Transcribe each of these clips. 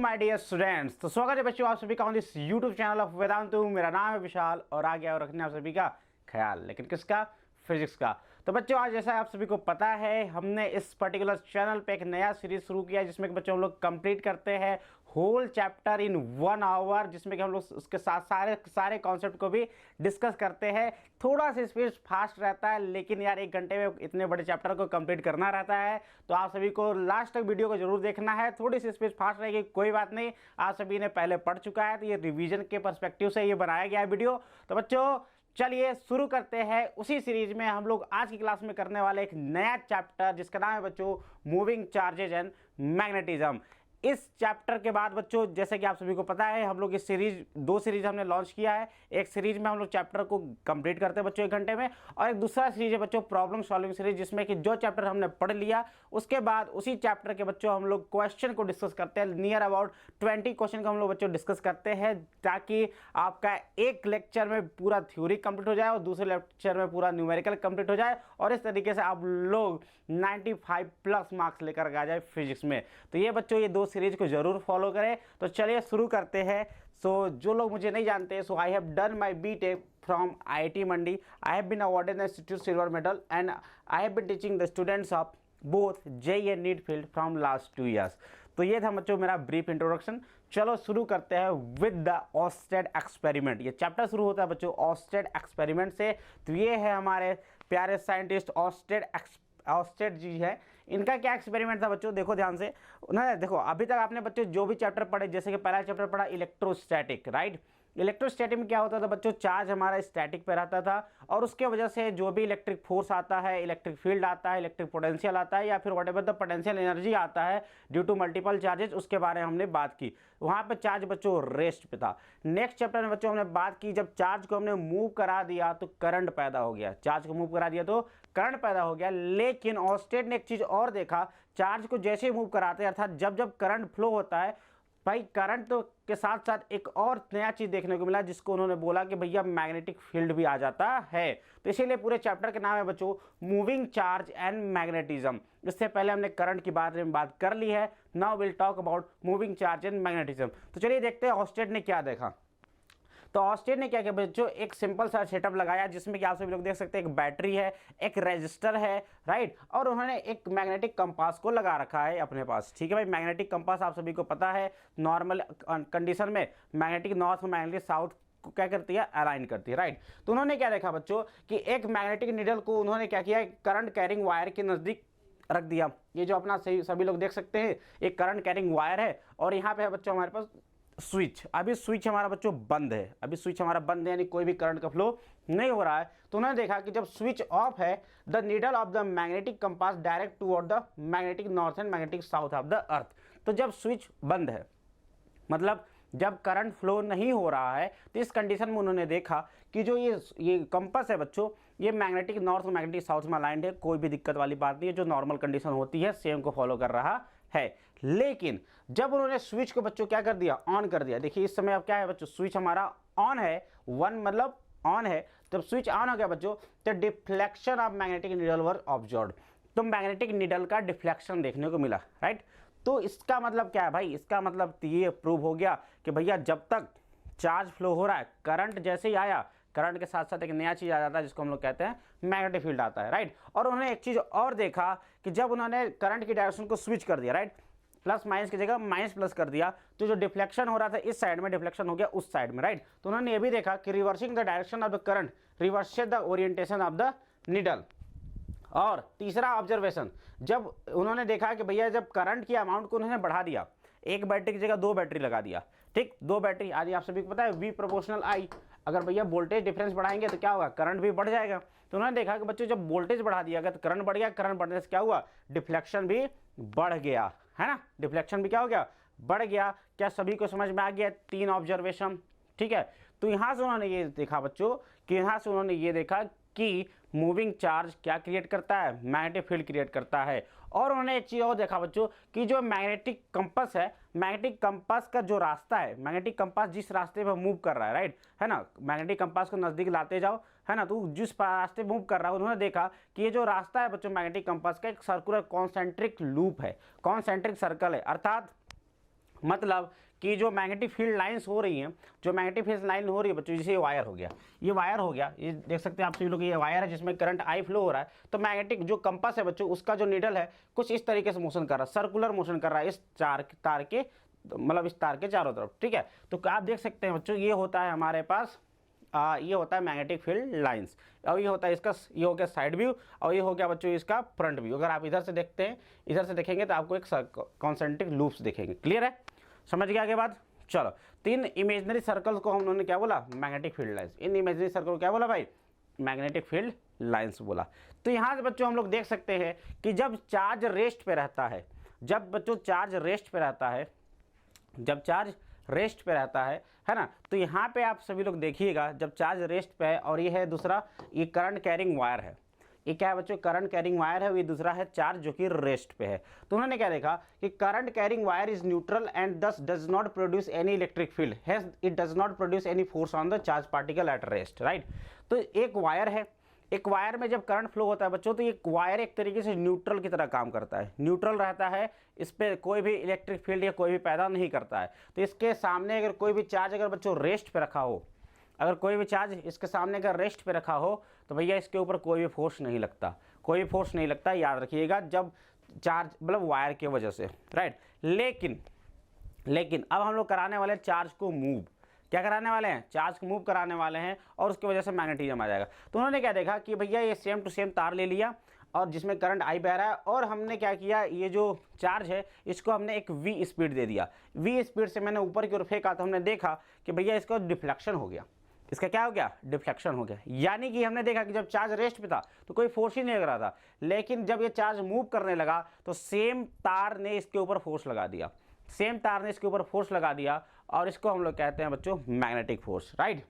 My dear students. तो स्वागत है बच्चों आप सभी का on this YouTube channel of Vedantu. मेरा नाम है विशाल और आ गया और रखने आप सभी का ख्याल, लेकिन किसका? फिजिक्स का। तो बच्चों आज जैसा आप सभी को पता है हमने इस पर्टिकुलर चैनल पे एक नया सीरीज शुरू किया है जिसमें कि बच्चों हम लोग कंप्लीट करते हैं होल चैप्टर इन 1 आवर, जिसमें कि हम लोग उसके साथ सारे कॉन्सेप्ट को भी डिस्कस करते हैं। थोड़ा सा स्पीड फास्ट रहता है लेकिन यार 1 घंटे में इतने बड़े चैप्टर को कंप्लीट करना रहता है, तो आप सभी को लास्ट तक वीडियो को जरूर देखना है। थोड़ी सी स्पीड फास्ट रहेगी कोई बात नहीं, आप सभी ने पहले पढ़ चुका है तो ये रिवीजन के पर्सपेक्टिव से ये बनाया गया है वीडियो। तो बच्चों चलिए शुरू करते हैं। उसी सीरीज में हम लोग आज की क्लास में करने वाले एक नया चैप्टर जिसका नाम है बच्चों मूविंग चार्जेज एंड मैग्नेटिज्म। इस चैप्टर के बाद बच्चों जैसे कि आप सभी को पता है हम लोग इस सीरीज 2 सीरीज हमने लॉन्च किया है। एक सीरीज में हम लोग चैप्टर को कंप्लीट करते हैं बच्चों 1 घंटे में, और एक दूसरा सीरीज है बच्चों प्रॉब्लम सॉल्विंग सीरीज, जिसमें कि जो चैप्टर हमने पढ़ लिया उसके बाद उसी चैप्टर के बच्चों हम लोग क्वेश्चन को डिस्कस करते हैं। नियर अबाउट 20 क्वेश्चन को हम लोग बच्चों डिस्कस करते हैं ताकि आपका एक लेक्चर में पूरा थ्योरी कंप्लीट हो जाए और दूसरे लेक्चर में पूरा न्यूमेरिकल कंप्लीट हो जाए, और इस तरीके से आप लोग 95+ मार्क्स लेकर आ जाए फिजिक्स में। तो ये बच्चों ये 2 सीरीज को जरूर फॉलो करें। तो चलिए शुरू करते हैं। सो जो लोग मुझे नहीं जानते, so I have done my BTech from IIT Mandi. I have been awarded the institute silver medal and I have been teaching the students of both JEE and NEET field from last 2 years. तो ये था बच्चों मेरा brief introduction. चलो शुरू करते हैं with the Oersted experiment. ये चैप्टर शुरू होता है बच्चों ऑस्टेड एक्सपेरिमेंट से। तो ये है हमारे प्यारे साइंटिस्ट ऑस्टेड जी है। इनका क्या एक्सपेरिमेंट था बच्चों, देखो ध्यान से ना। देखो अभी तक आपने बच्चों जो भी चैप्टर पढ़े, जैसे कि पहला चैप्टर पढ़ा इलेक्ट्रोस्टैटिक, राइट। इलेक्ट्रोस्टैटिक में क्या होता था बच्चों, चार्ज हमारा स्टैटिक पे रहता था और उसके वजह से जो भी इलेक्ट्रिक फोर्स आता है, इलेक्ट्रिक फील्ड आता है, इलेक्ट्रिक पोटेंशियल आता है, या फिर व्हाटएवर द पोटेंशियल एनर्जी आता है ड्यू टू मल्टीपल चार्जेस, उसके बारे में हमने बात की। वहाँ पे चार्ज बच्चों रेस्ट पे था। नेक्स्ट चैप्टर में बच्चों हमने बात की जब चार्ज को हमने मूव करा दिया तो करंट पैदा हो गया। चार्ज को मूव करा दिया तो करंट पैदा हो गया। लेकिन ऑस्टेड ने एक चीज और देखा, चार्ज को जैसे ही मूव कराते हैं अर्थात जब जब करंट फ्लो होता है भाई, करंट तो के साथ साथ एक और नया चीज देखने को मिला जिसको उन्होंने बोला कि भैया मैग्नेटिक फील्ड भी आ जाता है। तो इसीलिए पूरे चैप्टर के नाम है बच्चों मूविंग चार्ज एंड मैग्नेटिज्म। इससे पहले हमने करंट की बारे में बात कर ली है। Now will talk about moving charge and magnetism. तो चलिए देखते हैं ऑस्टेड ने क्या देखा। तो ऑस्टेड ने क्या किया बच्चों, एक सिंपल सा सेटअप लगाया जिसमें कि आप सभी लोग देख सकते हैं एक बैटरी है, एक रेजिस्टर है, राइट, और उन्होंने एक मैग्नेटिक कंपास को लगा रखा है अपने पास। ठीक है भाई, मैग्नेटिक कंपास आप सभी को पता है नॉर्मल कंडीशन में मैग्नेटिक नॉर्थ और मैग्नेटिक साउथ को क्या करती है, अलाइन करती है, राइट। तो उन्होंने क्या देखा बच्चों कि एक मैग्नेटिक नीडल को उन्होंने क्या किया, करंट कैरिंग वायर के नजदीक रख दिया। ये जो अपना सभी लोग देख सकते हैं एक करंट कैरिंग वायर है और यहाँ पे है बच्चों हमारे पास स्विच। अभी स्विच हमारा बच्चों बंद है, अभी स्विच हमारा बंद है यानी कोई भी करंट का फ्लो नहीं हो रहा है। तो उन्होंने देखा कि जब स्विच ऑफ है the needle of the magnetic compass direct toward the magnetic north and magnetic south of the earth. तो जब स्विच बंद है मतलब जब करंट फ्लो नहीं हो रहा है, तो इस कंडीशन में उन्होंने देखा कि जो ये कंपास है बच्चों ये मैग्नेटिक नॉर्थ और मैग्नेटिक साउथ में अलाइंड है। कोई भी दिक्कत वाली बात नहीं है, जो नॉर्मल कंडीशन होती है सेम को फॉलो कर रहा है। लेकिन जब उन्होंने स्विच को बच्चों क्या कर दिया, ऑन कर दिया। देखिए इस समय अब क्या है बच्चों, स्विच हमारा ऑन है, 1 मतलब ऑन है। जब स्विच ऑन हो गया बच्चों तो deflection of magnetic needle were observed. तो मैग्नेटिक नीडल का डिफ्लेक्शन देखने को मिला, राइट। तो इसका मतलब क्या है भाई, इसका मतलब ये प्रूव हो गया कि भैया जब तक चार्ज फ्लो हो रहा है, करंट जैसे ही आया, करंट के साथ साथ एक नया चीज आ जाता है जिसको हम लोग कहते हैं मैग्नेटिक फील्ड आता है, राइट। और उन्होंने एक चीज और देखा कि जब उन्होंने करंट की डायरेक्शन को स्विच कर दिया, राइट, प्लस माइनस की जगह माइनस प्लस कर दिया, तो जो डिफ्लेक्शन हो रहा था इस साइड में डिफ्लेक्शन हो गया उस साइड में, राइट। तो उन्होंने ये भी देखा कि reversing the direction of the current reverses the orientation of the needle. और तीसरा ऑब्जर्वेशन, जब उन्होंने देखा कि भैया जब करंट की अमाउंट को उन्होंने बढ़ा दिया, एक बैटरी की जगह 2 बैटरी लगा दिया, ठीक, 2 बैटरी। आज आप सभी को पता है V प्रोपोर्शनल I। अगर भैया वोल्टेज डिफरेंस बढ़ाएंगे तो क्या होगा, करंट भी बढ़ जाएगा। तो उन्होंने देखा कि बच्चों जब वोल्टेज बढ़ा दिया गया तो करंट बढ़ गया, करंट बढ़ने से क्या हुआ, डिफ्लेक्शन भी बढ़ गया, है ना। डिफ्लेक्शन भी क्या हो गया, बढ़ गया। क्या सभी को समझ में आ गया 3 ऑब्जर्वेशन, ठीक है। तो यहां से उन्होंने ये देखा बच्चों कि यहां से उन्होंने ये देखा कि मूविंग चार्ज क्या क्रिएट करता है, मैग्नेटिक फील्ड क्रिएट करता है। और उन्होंने एक चीज और देखा बच्चों कि जो मैग्नेटिक कंपास है, मैग्नेटिक कंपास का जो रास्ता है, मैग्नेटिक कंपास जिस रास्ते पर मूव कर रहा है, राइट, है ना, मैग्नेटिक कंपास को नजदीक लाते जाओ, है ना, तो जिस रास्ते मूव कर रहा है उन्होंने देखा कि ये जो रास्ता है बच्चों मैग्नेटिक कंपास का एक सर्कुलर कॉन्सेंट्रिक लूप है, कॉन्सेंट्रिक सर्कल है। अर्थात मतलब कि जो मैग्नेटिक फील्ड लाइंस हो रही हैं, जो मैग्नेटिक फील्ड लाइन हो रही है बच्चों, जैसे ये वायर हो गया, ये वायर हो गया, ये देख सकते हैं आप सभी लोग, ये वायर है जिसमें करंट आई फ्लो हो रहा है। तो मैग्नेटिक जो कंपास है बच्चों, उसका जो नीडल है कुछ इस तरीके से मोशन कर रहा है, सर्कुलर मोशन कर रहा है इस तार के मतलब इस तार के चारों तरफ, ठीक है। तो आप देख सकते हैं बच्चों, ये होता है हमारे पास ये होता है मैग्नेटिक फील्ड लाइंस, और ये होता है इसका, ये हो गया साइड व्यू, और ये हो गया बच्चों इसका फ्रंट व्यू। अगर आप इधर से देखते हैं, इधर से देखेंगे तो आपको एक कॉन्सेंट्रिक लूप्स दिखेंगे। क्लियर है, समझ गया आगे बात। चलो, 3 इमेजिनरी सर्कल्स को उन्होंने क्या बोला, मैग्नेटिक फील्ड लाइंस। इन इमेजिनरी सर्कल को क्या बोला भाई, मैग्नेटिक फील्ड लाइंस बोला। तो यहाँ से बच्चों हम लोग देख सकते हैं कि जब चार्ज रेस्ट पे रहता है, जब बच्चों चार्ज रेस्ट पे रहता है, जब चार्ज रेस्ट पे रहता है ना, तो यहाँ पे आप सभी लोग देखिएगा, जब चार्ज रेस्ट पे है, और ये है दूसरा, ये करंट कैरिंग वायर है, ये क्या है बच्चों, करंट कैरिंग वायर है, ये दूसरा है चार्ज जो कि रेस्ट पे है। तो उन्होंने क्या देखा कि current carrying wire is neutral and thus does not produce any electric field, has it does not produce any force on the charge particle at rest, right. तो एक वायर है, एक वायर में जब करंट फ्लो होता है बच्चों, तो एक वायर एक तरीके से न्यूट्रल की तरह काम करता है, न्यूट्रल रहता है, इस पर कोई भी इलेक्ट्रिक फील्ड या कोई भी पैदा नहीं करता है। तो इसके सामने अगर कोई भी चार्ज अगर बच्चों रेस्ट पे रखा हो, अगर कोई भी चार्ज इसके सामने अगर रेस्ट पे रखा हो, तो भैया इसके ऊपर कोई भी फोर्स नहीं लगता, कोई भी फोर्स नहीं लगता, याद रखिएगा, जब चार्ज मतलब वायर की वजह से, राइट। लेकिन अब हम लोग कराने वाले चार्ज को मूव, क्या कराने वाले हैं, चार्ज को मूव कराने वाले हैं, और उसकी वजह से मैग्नेटिज्म आ जाएगा। तो उन्होंने क्या देखा कि भैया ये सेम टू सेम तार ले लिया, और जिसमें करंट आई बह रहा है, और हमने क्या किया, ये जो चार्ज है इसको हमने एक v स्पीड दे दिया, v स्पीड से मैंने ऊपर की ओर फेंका, तो हमने देखा कि भैया इसका डिफ्लेक्शन हो गया, इसका क्या हो गया, डिफ्लेक्शन हो गया। यानी कि हमने देखा कि जब चार्ज रेस्ट पे था तो कोई फोर्स ही नहीं लग रहा था, लेकिन जब ये चार्ज मूव करने लगा तो सेम तार ने इसके ऊपर फोर्स लगा दिया, सेम तार ने इसके ऊपर फोर्स लगा दिया, और इसको हम लोग कहते हैं बच्चों मैग्नेटिक फोर्स, राइट।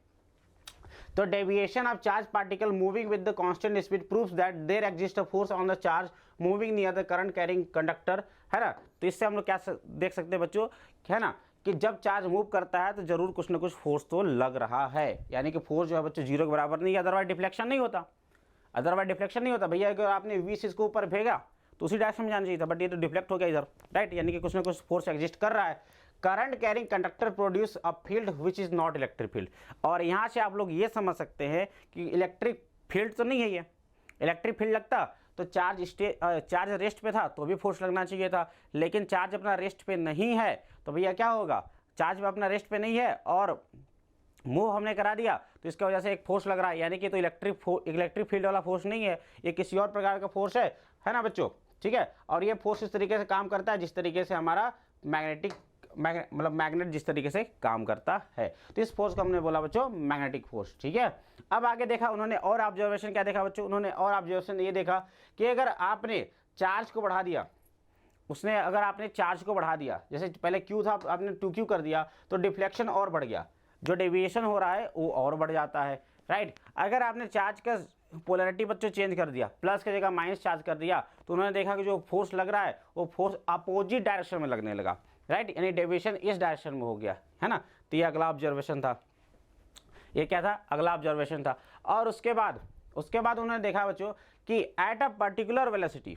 तो deviation of charge particle moving with the constant speed proves that there exist a force on the charge moving near the current carrying conductor, है ना। तो इससे हम लोग क्या देख सकते हैं बच्चों, है ना, कि जब चार्ज मूव करता है तो जरूर कुछ ना कुछ फोर्स तो लग रहा है, यानी कि फोर्स जो है बच्चों 0 के बराबर नहीं है, अदरवाइज डिफ्लेक्शन नहीं होता, अदरवाइज डिफ्लेक्शन नहीं होता। भैया अगर आपने 20 इसको ऊपर भेजा तो उसी डायरेक्शन में जाना चाहिए था, बट ये तो डिफ्लेक्ट हो गया इधर, राइट, यानी कि कुछ ना कुछ फोर्स एग्जिस्ट कर रहा है। Current carrying conductor produce a field which is not electric field, और यहाँ से आप लोग ये समझ सकते हैं कि इलेक्ट्रिक फील्ड तो नहीं है ये, इलेक्ट्रिक फील्ड लगता तो चार्ज रेस्ट पे था तो भी फोर्स लगना चाहिए था, लेकिन चार्ज अपना रेस्ट पे नहीं है, तो भैया क्या होगा, चार्ज अपना रेस्ट पे नहीं है और मूव हमने करा दिया, तो इसकी वजह से एक फोर्स लग रहा है, यानी कि तो इलेक्ट्रिक फील्ड वाला फोर्स नहीं है, ये किसी और प्रकार का फोर्स है ना बच्चों, ठीक है। और ये फोर्स इस तरीके से काम करता है जिस तरीके से हमारा मैग्नेट जिस तरीके से काम करता है, तो इस फोर्स को हमने बोला बच्चों मैग्नेटिक फोर्स, ठीक है। अब आगे देखा उन्होंने और ऑब्जर्वेशन क्या देखा बच्चों, उन्होंने और ऑब्जर्वेशन ये देखा कि अगर आपने चार्ज को बढ़ा दिया, अगर आपने चार्ज को बढ़ा दिया, जैसे पहले Q था आपने 2Q कर दिया, तो डिफ्लेक्शन और बढ़ गया, जो डेविएशन हो रहा है वो और बढ़ जाता है, राइट। अगर आपने चार्ज का पोलैरिटी बच्चों चेंज कर दिया, प्लस की जगह माइनस चार्ज कर दिया, तो उन्होंने देखा कि जो फोर्स लग रहा है वो फोर्स अपोजिट डायरेक्शन में लगने लगा, राइट, यानी डेविएशन इस डायरेक्शन में हो गया, है ना। तो ये अगला ऑब्जर्वेशन था, ये क्या था, अगला ऑब्जर्वेशन था। और उसके बाद उन्होंने देखा बच्चों कि at a particular velocity,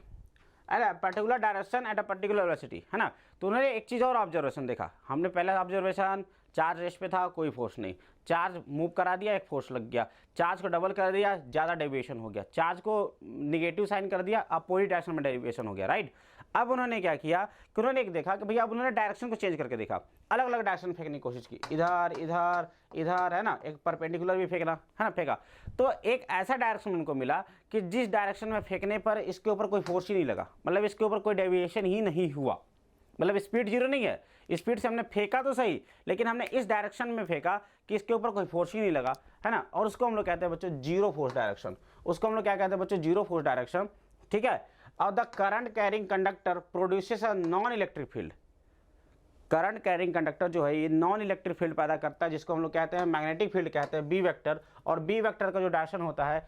particular direction at a particular velocity, है ना। तो उन्होंने एक चीज़ और ऑब्जर्वेशन देखा, हमने पहला ऑब्जर्वेशन चार्ज रेस्ट पे था कोई फोर्स नहीं, चार्ज मूव करा दिया एक फोर्स लग गया, चार्ज को डबल कर दिया ज़्यादा डेविएशन हो गया, चार्ज को निगेटिव साइन कर दिया अपोजिट डायरेक्शन में डेविएशन हो गया, राइट। अब उन्होंने क्या किया कि उन्होंने एक देखा कि भैया अब उन्होंने डायरेक्शन को चेंज करके देखा, अलग अलग डायरेक्शन फेंकने की कोशिश की, इधर इधर इधर, है ना, एक परपेंडिकुलर भी फेंकना, है ना, फेंका, तो एक ऐसा डायरेक्शन उनको मिला कि जिस डायरेक्शन में फेंकने पर इसके ऊपर कोई फोर्स ही नहीं लगा, मतलब इसके ऊपर कोई डेविएशन ही नहीं हुआ, मतलब स्पीड 0 नहीं है, स्पीड से हमने फेंका तो सही, लेकिन हमने इस डायरेक्शन में फेंका कि इसके ऊपर कोई फोर्स ही नहीं लगा, है ना, और उसको हम लोग कहते हैं बच्चों जीरो फोर्स डायरेक्शन, उसको हम लोग क्या कहते हैं बच्चों, जीरो फोर्स डायरेक्शन, ठीक है। और the current carrying conductor produces a non electric field, current carrying conductor जो है ये नॉन इलेक्ट्रिक फील्ड पैदा करता है, जिसको हम लोग कहते हैं मैग्नेटिक फील्ड कहते हैं, बी वेक्टर, और बी वेक्टर का जो डायरेक्शन होता है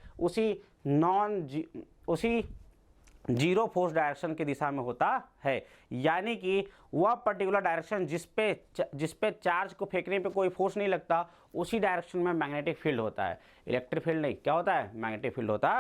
उसी जीरो फोर्स डायरेक्शन की दिशा में होता है, यानी कि वह पर्टिकुलर डायरेक्शन जिस पे चार्ज को फेंकने पे कोई फोर्स नहीं लगता, उसी डायरेक्शन में मैग्नेटिक फील्ड होता है, इलेक्ट्रिक फील्ड नहीं, क्या होता है, मैग्नेटिक फील्ड होता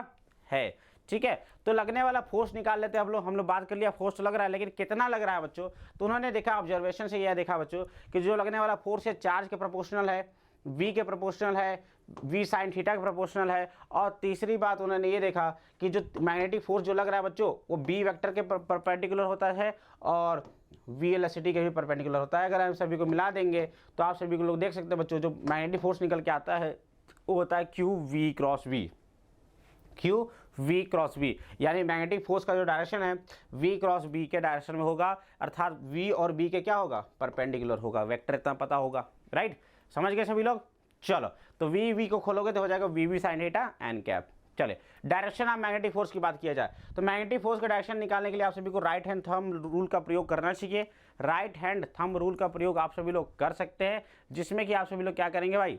है, ठीक है। तो लगने वाला फोर्स निकाल लेते हैं हम लोग बात कर लिया फोर्स तो लग रहा है, लेकिन कितना लग रहा है बच्चों, तो उन्होंने देखा ऑब्जर्वेशन से यह देखा बच्चों कि जो लगने वाला फोर्स है चार्ज के प्रोपोर्शनल है, v के प्रोपोर्शनल है, v साइन थीटा के प्रोपोर्शनल है। और तीसरी बात उन्होंने ये देखा कि जो मैग्नेटिक फोर्स जो लग रहा है बच्चों वो b वेक्टर के परपेंडिकुलर होता है और v वेलोसिटी के भी परपेंडिकुलर होता है। अगर हम सभी को मिला देंगे तो आप सभी को लोग देख सकते हैं बच्चों, जो मैग्नेटिक फोर्स निकल के आता है वो होता है q v cross v, q v cross v, यानी मैग्नेटिक फोर्स का जो डायरेक्शन है v क्रॉस b के डायरेक्शन में होगा, अर्थात v और b के क्या होगा, परपेंडिकुलर होगा। वेक्टर इतना पता होगा, राइट, समझ गए सभी लोग। चलो तो v को खोलोगे तो हो जाएगा v sine theta n cap. चले डायरेक्शन ऑफ मैग्नेटिक फोर्स की बात किया जाए तो मैग्नेटिक फोर्स का डायरेक्शन निकालने के लिए आप सभी को राइट हैंड थंब रूल का प्रयोग करना चाहिए। राइट हैंड थंब रूल का प्रयोग आप सभी लोग कर सकते हैं, जिसमें कि आप सभी लोग क्या करेंगे भाई,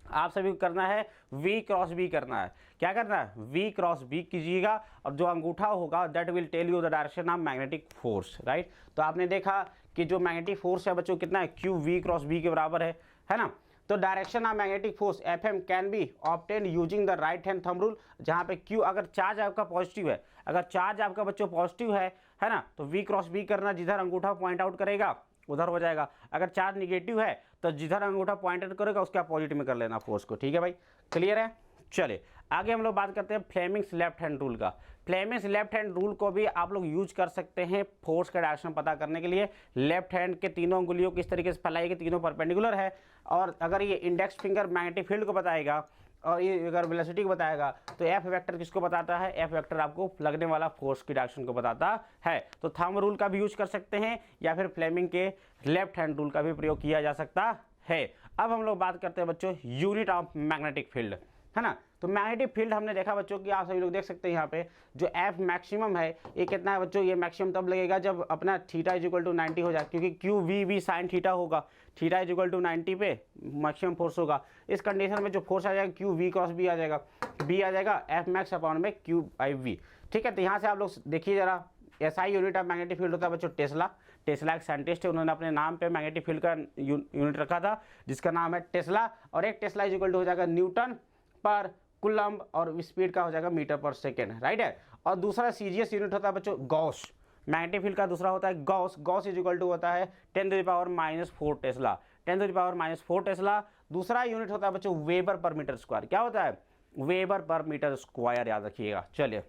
आप सभी को करना है v क्रॉस b करना है। क्या करना है, v क्रॉस b कीजिएगा और जो अंगूठा होगा that will tell you the direction of magnetic force, right. तो आपने देखा कि जो मैग्नेटिक फोर्स है बच्चों कितना है, q v क्रॉस b के बराबर है ना। तो direction of magnetic force FM can be obtain using the right hand thumb rule, जहाँ पे q अगर चार्ज आपका पॉजिटिव है, अगर चार्ज आपका बच्चों पॉजिटिव है ना, तो v क्रॉस b करना, जिधर अंगूठा पॉइंट आउट करेगा उधर हो जाएगा। अगर चार्ज निगेटिव है तो जिधर अंगूठा पॉइंट आउट करेगा उसके अपोजिट में कर लेना फोर्स को, ठीक है भाई, क्लियर है। चलिए आगे हम लोग बात करते हैं फ्लेमिंग्स लेफ्ट हैंड रूल का। फ्लेमिंग्स लेफ्ट हैंड रूल को भी आप लोग यूज कर सकते हैं फोर्स का डायरेक्शन पता करने के लिए। लेफ्ट हैंड के तीनों अंगुलियों किस तरीके से फैलाएगी, तीनों परपेंडिकुलर है, और अगर ये इंडेक्स फिंगर मैग्नेटिक फील्ड को बताएगा और ये अगर वेलोसिटी को बताएगा तो एफ वेक्टर किसको बताता है, एफ वेक्टर आपको लगने वाला फोर्स की डायरेक्शन को बताता है। तो थंब रूल का भी यूज कर सकते हैं या फिर फ्लेमिंग के लेफ्ट हैंड रूल का भी प्रयोग किया जा सकता है। अब हम लोग बात करते हैं बच्चों यूनिट ऑफ मैग्नेटिक फील्ड, है ना। तो मैग्नेटिक फील्ड हमने देखा बच्चों कि आप सभी लोग देख सकते हैं यहाँ पे जो एफ मैक्सिमम है ये कितना है बच्चों, ये मैक्सिमम तब लगेगा जब अपना थीटा इज इक्वल टू 90 हो जाए, क्योंकि q v v sine theta होगा, थीटा इज इक्वल टू 90 पे मैक्सिमम फोर्स होगा। इस कंडीशन में जो फोर्स आ जाएगा क्यू वी क्रॉस बी आ जाएगा, बी आ जाएगा एफ मैक्स अपॉन में क्यू आई वी, ठीक है। तो यहाँ से आप लोग देखिए जरा, SI unit of magnetic field होता है बच्चों टेस्ला। टेस्ला एक साइंटिस्ट है, उन्होंने अपने नाम पे मैग्नेटिक फील्ड का यूनिट रखा था जिसका नाम है टेस्ला, और एक टेस्ला इज इक्वल टू हो जाएगा न्यूटन पर कुलम्ब और स्पीड का हो जाएगा मीटर पर सेकेंड, राइट है। और दूसरा सीजीएस यूनिट होता है बच्चों गॉस, मैग्नेटिक फील्ड का दूसरा होता है gauss. Gauss is equal to होता है 10⁻⁻⁴ टेस्ला, 10⁻⁻⁴ टेस्ला। दूसरा यूनिट होता है बच्चों वेबर पर मीटर स्क्वायर। क्या होता है, वेबर पर मीटर स्क्वायर, याद रखिएगा। चलिए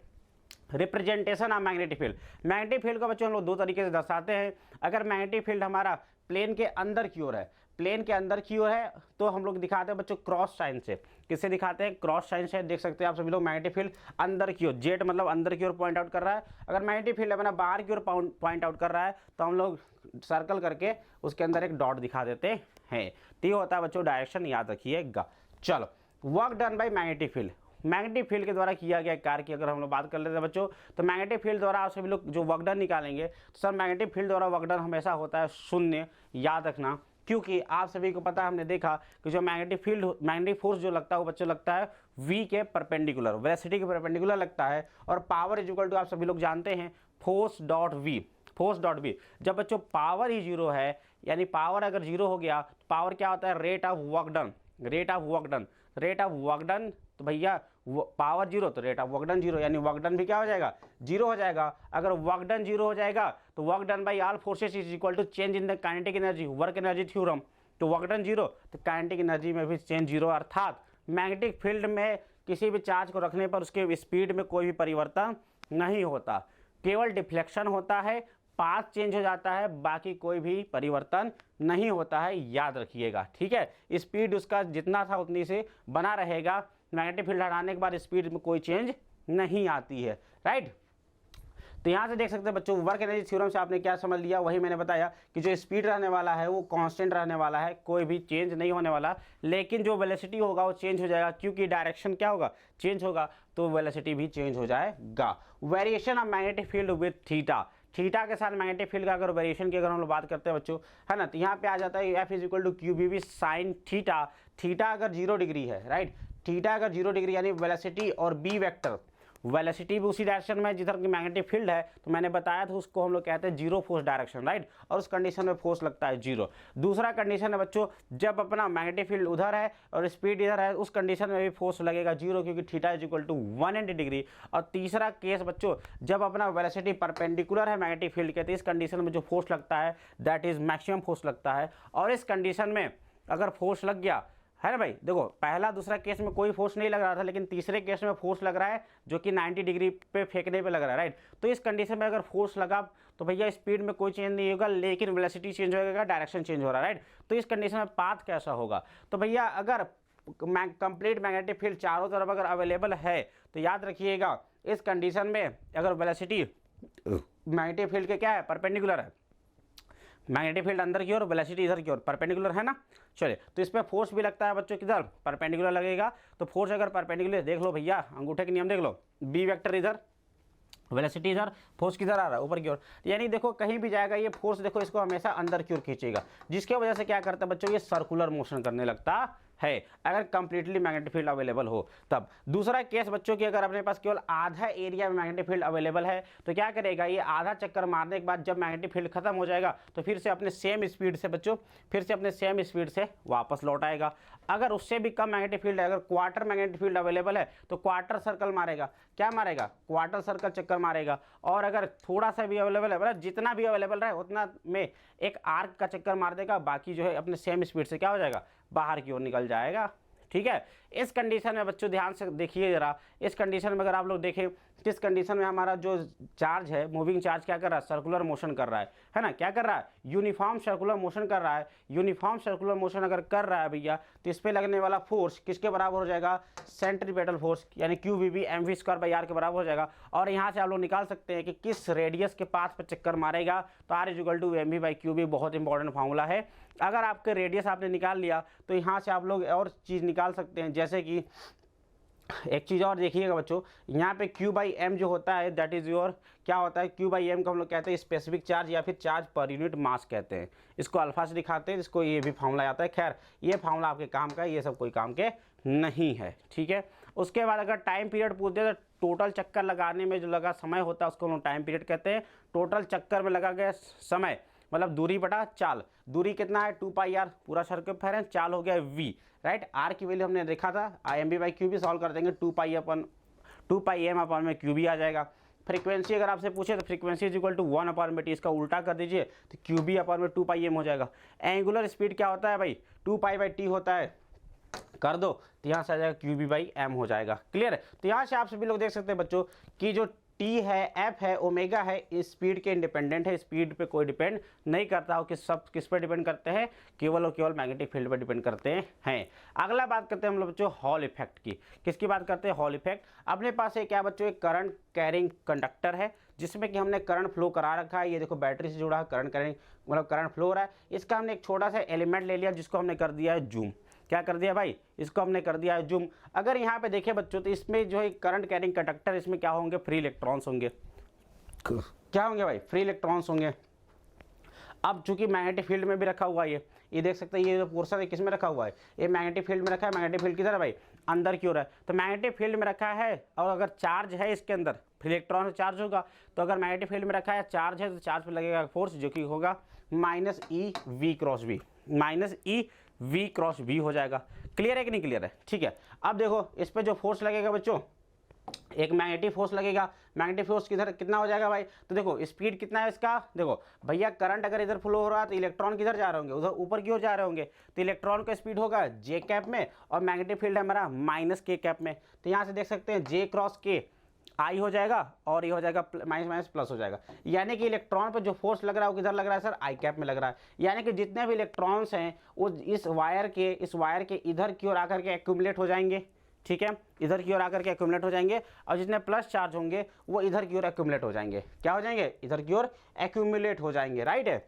representation of magnetic field. Magnetic field को बच्चों हम लोग दो तरीके से दर्शाते हैं। अगर मैग्नेटिक फील्ड हमारा प्लेन के अंदर की ओर है, प्लेन के अंदर की ओर है तो हम लोग दिखाते हैं बच्चों क्रॉस साइन से। किससे दिखाते हैं, क्रॉस साइन से। देख सकते हैं आप सभी लोग मैग्नेटिक फील्ड अंदर की ओर, जेट मतलब अंदर की ओर पॉइंट आउट कर रहा है। अगर मैग्नेटिक फील्ड अपना बाहर की ओर पॉइंट आउट कर रहा है तो हम लोग सर्कल करके उसके अंदर एक डॉट दिखा देते हैं। तो ये होता है बच्चों डायरेक्शन, याद रखिएगा। चलो work done by magnetic field. Magnetic field के द्वारा किया गया कार्य की अगर हम लोग बात कर लेते हैं बच्चों, तो मैग्नेटिक फील्ड द्वारा आप सभी लोग जो वर्क डन निकालेंगे तो सर मैग्नेटिक फील्ड द्वारा वर्क डन हमेशा होता है शून्य, याद रखना। क्योंकि आप सभी को पता है, हमने देखा कि जो मैग्नेटिक फील्ड मैग्नेटिक फोर्स जो लगता है वो बच्चों लगता है v के परपेंडिकुलर, वेलोसिटी के परपेंडिकुलर लगता है। और पावर इज इक्वल टू आप सभी लोग जानते हैं force dot v, force dot v. जब बच्चों पावर ही जीरो है, यानी पावर अगर जीरो हो गया तो पावर क्या होता है, rate of work done, rate of work done, rate of work done. तो भैया पावर जीरो तो rate of work done zero, यानी वर्क डन भी क्या हो जाएगा, जीरो हो जाएगा। अगर वर्क डन जीरो हो जाएगा तो work done by all forces is equal to change in the kinetic energy, work energy theorem. तो वर्क डन जीरो तो काइनेटिक एनर्जी में भी चेंज जीरो, अर्थात मैग्नेटिक फील्ड में किसी भी चार्ज को रखने पर उसके स्पीड में कोई भी परिवर्तन नहीं होता, केवल डिफ्लेक्शन होता है, पाथ चेंज हो जाता है, बाकी कोई भी परिवर्तन नहीं होता है, याद रखिएगा, ठीक है। स्पीड उसका जितना था उतनी से बना रहेगा। मैग्नेटिक फील्ड हटाने के बाद स्पीड में कोई चेंज नहीं आती है, राइट। तो यहाँ से देख सकते हैं बच्चों वर्क एनर्जी थ्योरम से आपने क्या समझ लिया, वही मैंने बताया कि जो स्पीड रहने वाला है वो कांस्टेंट रहने वाला है, कोई भी चेंज नहीं होने वाला। लेकिन जो वेलोसिटी होगा वो चेंज हो जाएगा, क्योंकि डायरेक्शन क्या होगा, चेंज होगा, तो वेलोसिटी भी चेंज हो जाएगा। Variation of magnetic field with theta, theta के साथ मैग्नेटिक फील्ड का अगर वेरिएशन की अगर हम लोग बात करते हैं बच्चों, है ना, तो यहाँ पे आ जाता है f is equal to q b b sine theta. Theta अगर 0 डिग्री है, राइट, थीटा अगर 0 डिग्री यानी वेलोसिटी और बी वेक्टर वेलोसिटी भी उसी डायरेक्शन में जिधर की मैग्नेटिक फील्ड है, तो मैंने बताया था उसको हम लोग कहते हैं जीरो फोर्स डायरेक्शन, राइट। और उस कंडीशन में फोर्स लगता है जीरो। दूसरा कंडीशन है बच्चों, जब अपना मैग्नेटिक फील्ड उधर है और स्पीड इधर है, उस कंडीशन में भी फोर्स लगेगा जीरो, क्योंकि theta is equal to 180 degree. और तीसरा केस बच्चों, जब अपना वेलोसिटी परपेंडिकुलर है मैग्नेटिक फील्ड के, तो इस कंडीशन में जो फोर्स लगता है दैट इज मैक्सिमम फोर्स लगता है। और इस कंडीशन में अगर फोर्स लग गया है ना भाई, देखो पहला दूसरा केस में कोई फोर्स नहीं लग रहा था, लेकिन तीसरे केस में फोर्स लग रहा है जो कि 90 डिग्री पे फेंकने पे लग रहा है, राइट। तो इस कंडीशन में अगर फोर्स लगा तो भैया स्पीड में कोई चेंज नहीं होगा, लेकिन वेलोसिटी चेंज होगा, डायरेक्शन चेंज हो रहा है, राइट। तो इस कंडीशन में पाथ कैसा होगा, तो भैया अगर कंप्लीट मैग्नेटिक फील्ड चारों तरफ अगर अवेलेबल है, तो याद रखिएगा इस कंडीशन में अगर वेलोसिटी मैग्नेटिक फील्ड के क्या है, परपेंडिकुलर है, मैग्नेटिक फील्ड अंदर की ओर, वेलोसिटी इधर की ओर, परपेंडिकुलर है ना। चलिए, तो इस पर फोर्स भी लगता है बच्चों किधर, परपेंडिकुलर लगेगा। तो फोर्स अगर परपेंडिकुलर, देख लो भैया अंगूठे के नियम देख लो, बी वेक्टर इधर, वेलोसिटी इधर, फोर्स किधर आ रहा है, ऊपर की ओर। यानी देखो कहीं भी जाएगा ये फोर्स, देखो इसको हमेशा अंदर की ओर खींचेगा, जिसके वजह से क्या करता है बच्चों, ये सर्कुलर मोशन करने लगता है अगर कंप्लीटली मैग्नेटिक फील्ड अवेलेबल हो तब। दूसरा केस बच्चों की, अगर अपने पास केवल आधा एरिया में मैग्नेटिक फील्ड अवेलेबल है, तो क्या करेगा, ये आधा चक्कर मारने के बाद जब मैग्नेटिक फील्ड खत्म हो जाएगा, तो फिर से अपने सेम स्पीड से बच्चों, फिर से अपने सेम स्पीड से वापस लौट आएगा। अगर उससे भी कम मैग्नेटिक फील्ड है, अगर क्वार्टर मैग्नेटिक फील्ड अवेलेबल है, तो क्वार्टर सर्कल मारेगा, क्या मारेगा, क्वार्टर सर्कल चक्कर मारेगा। और अगर थोड़ा सा भी अवेलेबल है, मतलब जितना भी अवेलेबल रहे उतना में एक आर्क का चक्कर मार देगा, बाकी जो है अपने सेम स्पीड से क्या हो जाएगा, बाहर की ओर निकल जाएगा। ठीक है, इस कंडीशन में बच्चों ध्यान से देखिए जरा, इस कंडीशन में अगर आप लोग देखें, किस कंडीशन में हमारा जो चार्ज है, मूविंग चार्ज क्या कर रहा है, सर्कुलर मोशन कर रहा है ना, क्या कर रहा है, यूनिफॉर्म सर्कुलर मोशन कर रहा है। यूनिफॉर्म सर्कुलर मोशन अगर कर रहा है भैया, तो इस पर लगने वाला फोर्स किसके बराबर हो जाएगा, सेंट्रीपेटल फोर्स, यानी QVB mv²/r के बराबर हो जाएगा। और यहाँ से आप लोग निकाल सकते हैं कि किस रेडियस के पाथ पर चक्कर मारेगा, तो R = mv/qb, बहुत इंपॉर्टेंट फार्मूला है। अगर आपके रेडियस आपने निकाल लिया, तो यहाँ से आप लोग और चीज़ निकाल सकते हैं, जैसे कि एक चीज़ और देखिएगा बच्चों, यहाँ पे Q/m जो होता है दैट इज़ योर, क्या होता है, Q/m को हम लोग कहते हैं स्पेसिफिक चार्ज या फिर चार्ज पर यूनिट मास कहते हैं। इसको अल्फा से दिखाते हैं, इसको ये भी फार्मूला आता है। खैर ये फार्मूला आपके काम का है, ये सब कोई काम के नहीं है, ठीक है। उसके बाद अगर टाइम पीरियड पूछते हैं, तो टोटल चक्कर लगाने में जो लगा समय होता है उसको हम लोग टाइम पीरियड कहते हैं। टोटल चक्कर में लगा गया समय मतलब दूरी बटा चाल, दूरी कितना है 2πr, पूरा सर्कमफेरेंस, चाल हो गया v, राइट। r की वैल्यू हमने देखा था, mv/qb सॉल्व कर देंगे, 2πm/qb आ जाएगा। फ्रीक्वेंसी अगर आपसे पूछे तो frequency is equal to 1/t, इसका उल्टा कर दीजिए तो qb/2πm हो जाएगा। एंगुलर स्पीड क्या होता है भाई, 2π/t होता है, कर दो तो यहाँ से आ जाएगा qb/m हो जाएगा। क्लियर है, तो यहाँ से आप सभी लोग देख सकते हैं बच्चों कि जो T है, F है, ओमेगा है, इस स्पीड के इंडिपेंडेंट है, स्पीड पे कोई डिपेंड नहीं करता हो, किस पर डिपेंड करते हैं, केवल और केवल मैग्नेटिक फील्ड पर डिपेंड करते हैं। अगला बात करते हैं हम लोग बच्चों हॉल इफेक्ट की। किसकी बात करते हैं, हॉल इफेक्ट। अपने पास है क्या बच्चों, एक करंट कैरिंग कंडक्टर है, जिसमें कि हमने करंट फ्लो करा रखा है। ये देखो बैटरी से जुड़ा है, करंट कैरिंग मतलब करंट फ्लो हो रहा है। इसका हमने एक छोटा सा एलिमेंट ले लिया, जिसको हमने कर दिया है जूम। क्या कर दिया भाई, इसको हमने कर दिया है जूम। अगर यहाँ पे देखें बच्चों, तो इसमें जो है करंट कैरिंग कंडक्टर, इसमें क्या होंगे, फ्री इलेक्ट्रॉन्स होंगे। क्या होंगे भाई, फ्री इलेक्ट्रॉन्स होंगे। अब चूंकि मैग्नेटिक फील्ड में भी रखा हुआ है, ये देख सकते हैं, ये जो पोर्शन है किस में रखा हुआ है, ये मैग्नेटिक फील्ड में रखा है। मैग्नेटिक फील्ड किधर है भाई, अंदर की ओर है, तो मैग्नेटिक फील्ड में रखा है। और अगर चार्ज है इसके अंदर, फ्री इलेक्ट्रॉन चार्ज होगा, तो अगर मैग्नेटिक फील्ड में रखा है, चार्ज है, तो चार्ज पर लगेगा फोर्स, जो कि होगा -EV×V, -EV×V हो जाएगा। क्लियर है कि नहीं क्लियर है, ठीक है। अब देखो इस पर जो फोर्स लगेगा बच्चों, एक मैग्नेटिक फोर्स लगेगा। मैग्नेटिक फोर्स किधर कितना हो जाएगा भाई, तो देखो स्पीड कितना है इसका, देखो भैया करंट अगर इधर फ्लो हो रहा है, तो इलेक्ट्रॉन किधर जा रहे होंगे, उधर ऊपर की ओर जा रहे होंगे, तो इलेक्ट्रॉन का स्पीड होगा J कैप में, और मैग्नेटिक फील्ड है हमारा -K कैप में। तो यहाँ से देख सकते हैं J×K I हो जाएगा, और ये हो जाएगा माइनस प्लस हो जाएगा। यानी कि इलेक्ट्रॉन पर जो फोर्स लग रहा है वो किधर लग रहा है सर, I कैप में लग रहा है। यानी कि जितने भी इलेक्ट्रॉन्स हैं वो इस वायर के इधर की ओर आकर के एक्यूमुलेट हो जाएंगे, ठीक है, इधर की ओर आकर के एक्यूमुलेट हो जाएंगे। और जितने प्लस चार्ज होंगे वो इधर की ओर एक्यूमुलेट हो जाएंगे। क्या हो जाएंगे, इधर की ओर एक्यूमुलेट हो जाएंगे, राइट है।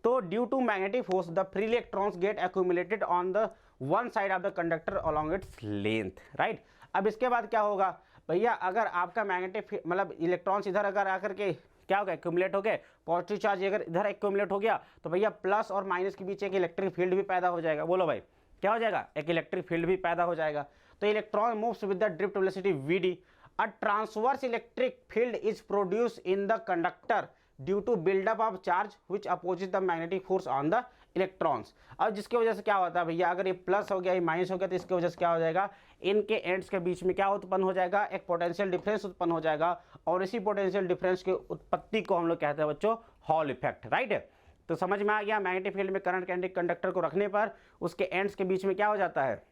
तो due to magnetic force the free electrons get accumulated on the one side of the conductor along its length, right. अब इसके बाद क्या होगा भैया, अगर आपका मैग्नेटिक मतलब इलेक्ट्रॉन्स इधर अगर आकर के क्या हो गया, एक्यूमुलेट हो गए, पॉजिटिव चार्ज अगर इधर एक्यूमुलेट हो गया, तो भैया प्लस और माइनस के बीच एक इलेक्ट्रिक फील्ड भी पैदा हो जाएगा। बोलो भाई क्या हो जाएगा, एक इलेक्ट्रिक फील्ड भी पैदा हो जाएगा। तो electron moves with the drift velocity vd। A transverse electric field is produce in the conductor due to buildup of charge which opposite the magnetic force on the electrons. अब जिसकी वजह से क्या होता है भैया, अगर ये प्लस हो गया ये माइनस हो गया तो इसकी वजह से क्या हो जाएगा, इनके एंड्स के बीच में क्या उत्पन्न हो जाएगा, एक पोटेंशियल डिफरेंस उत्पन्न हो जाएगा और इसी पोटेंशियल डिफरेंस की उत्पत्ति को हम लोग कहते हैं बच्चों हॉल इफेक्ट, राइट। तो समझ में आ गया, मैग्नेटिक फील्ड में करंट कैंडिक कंडक्टर को रखने पर उसके एंड्स के बीच में क्या हो जाता है,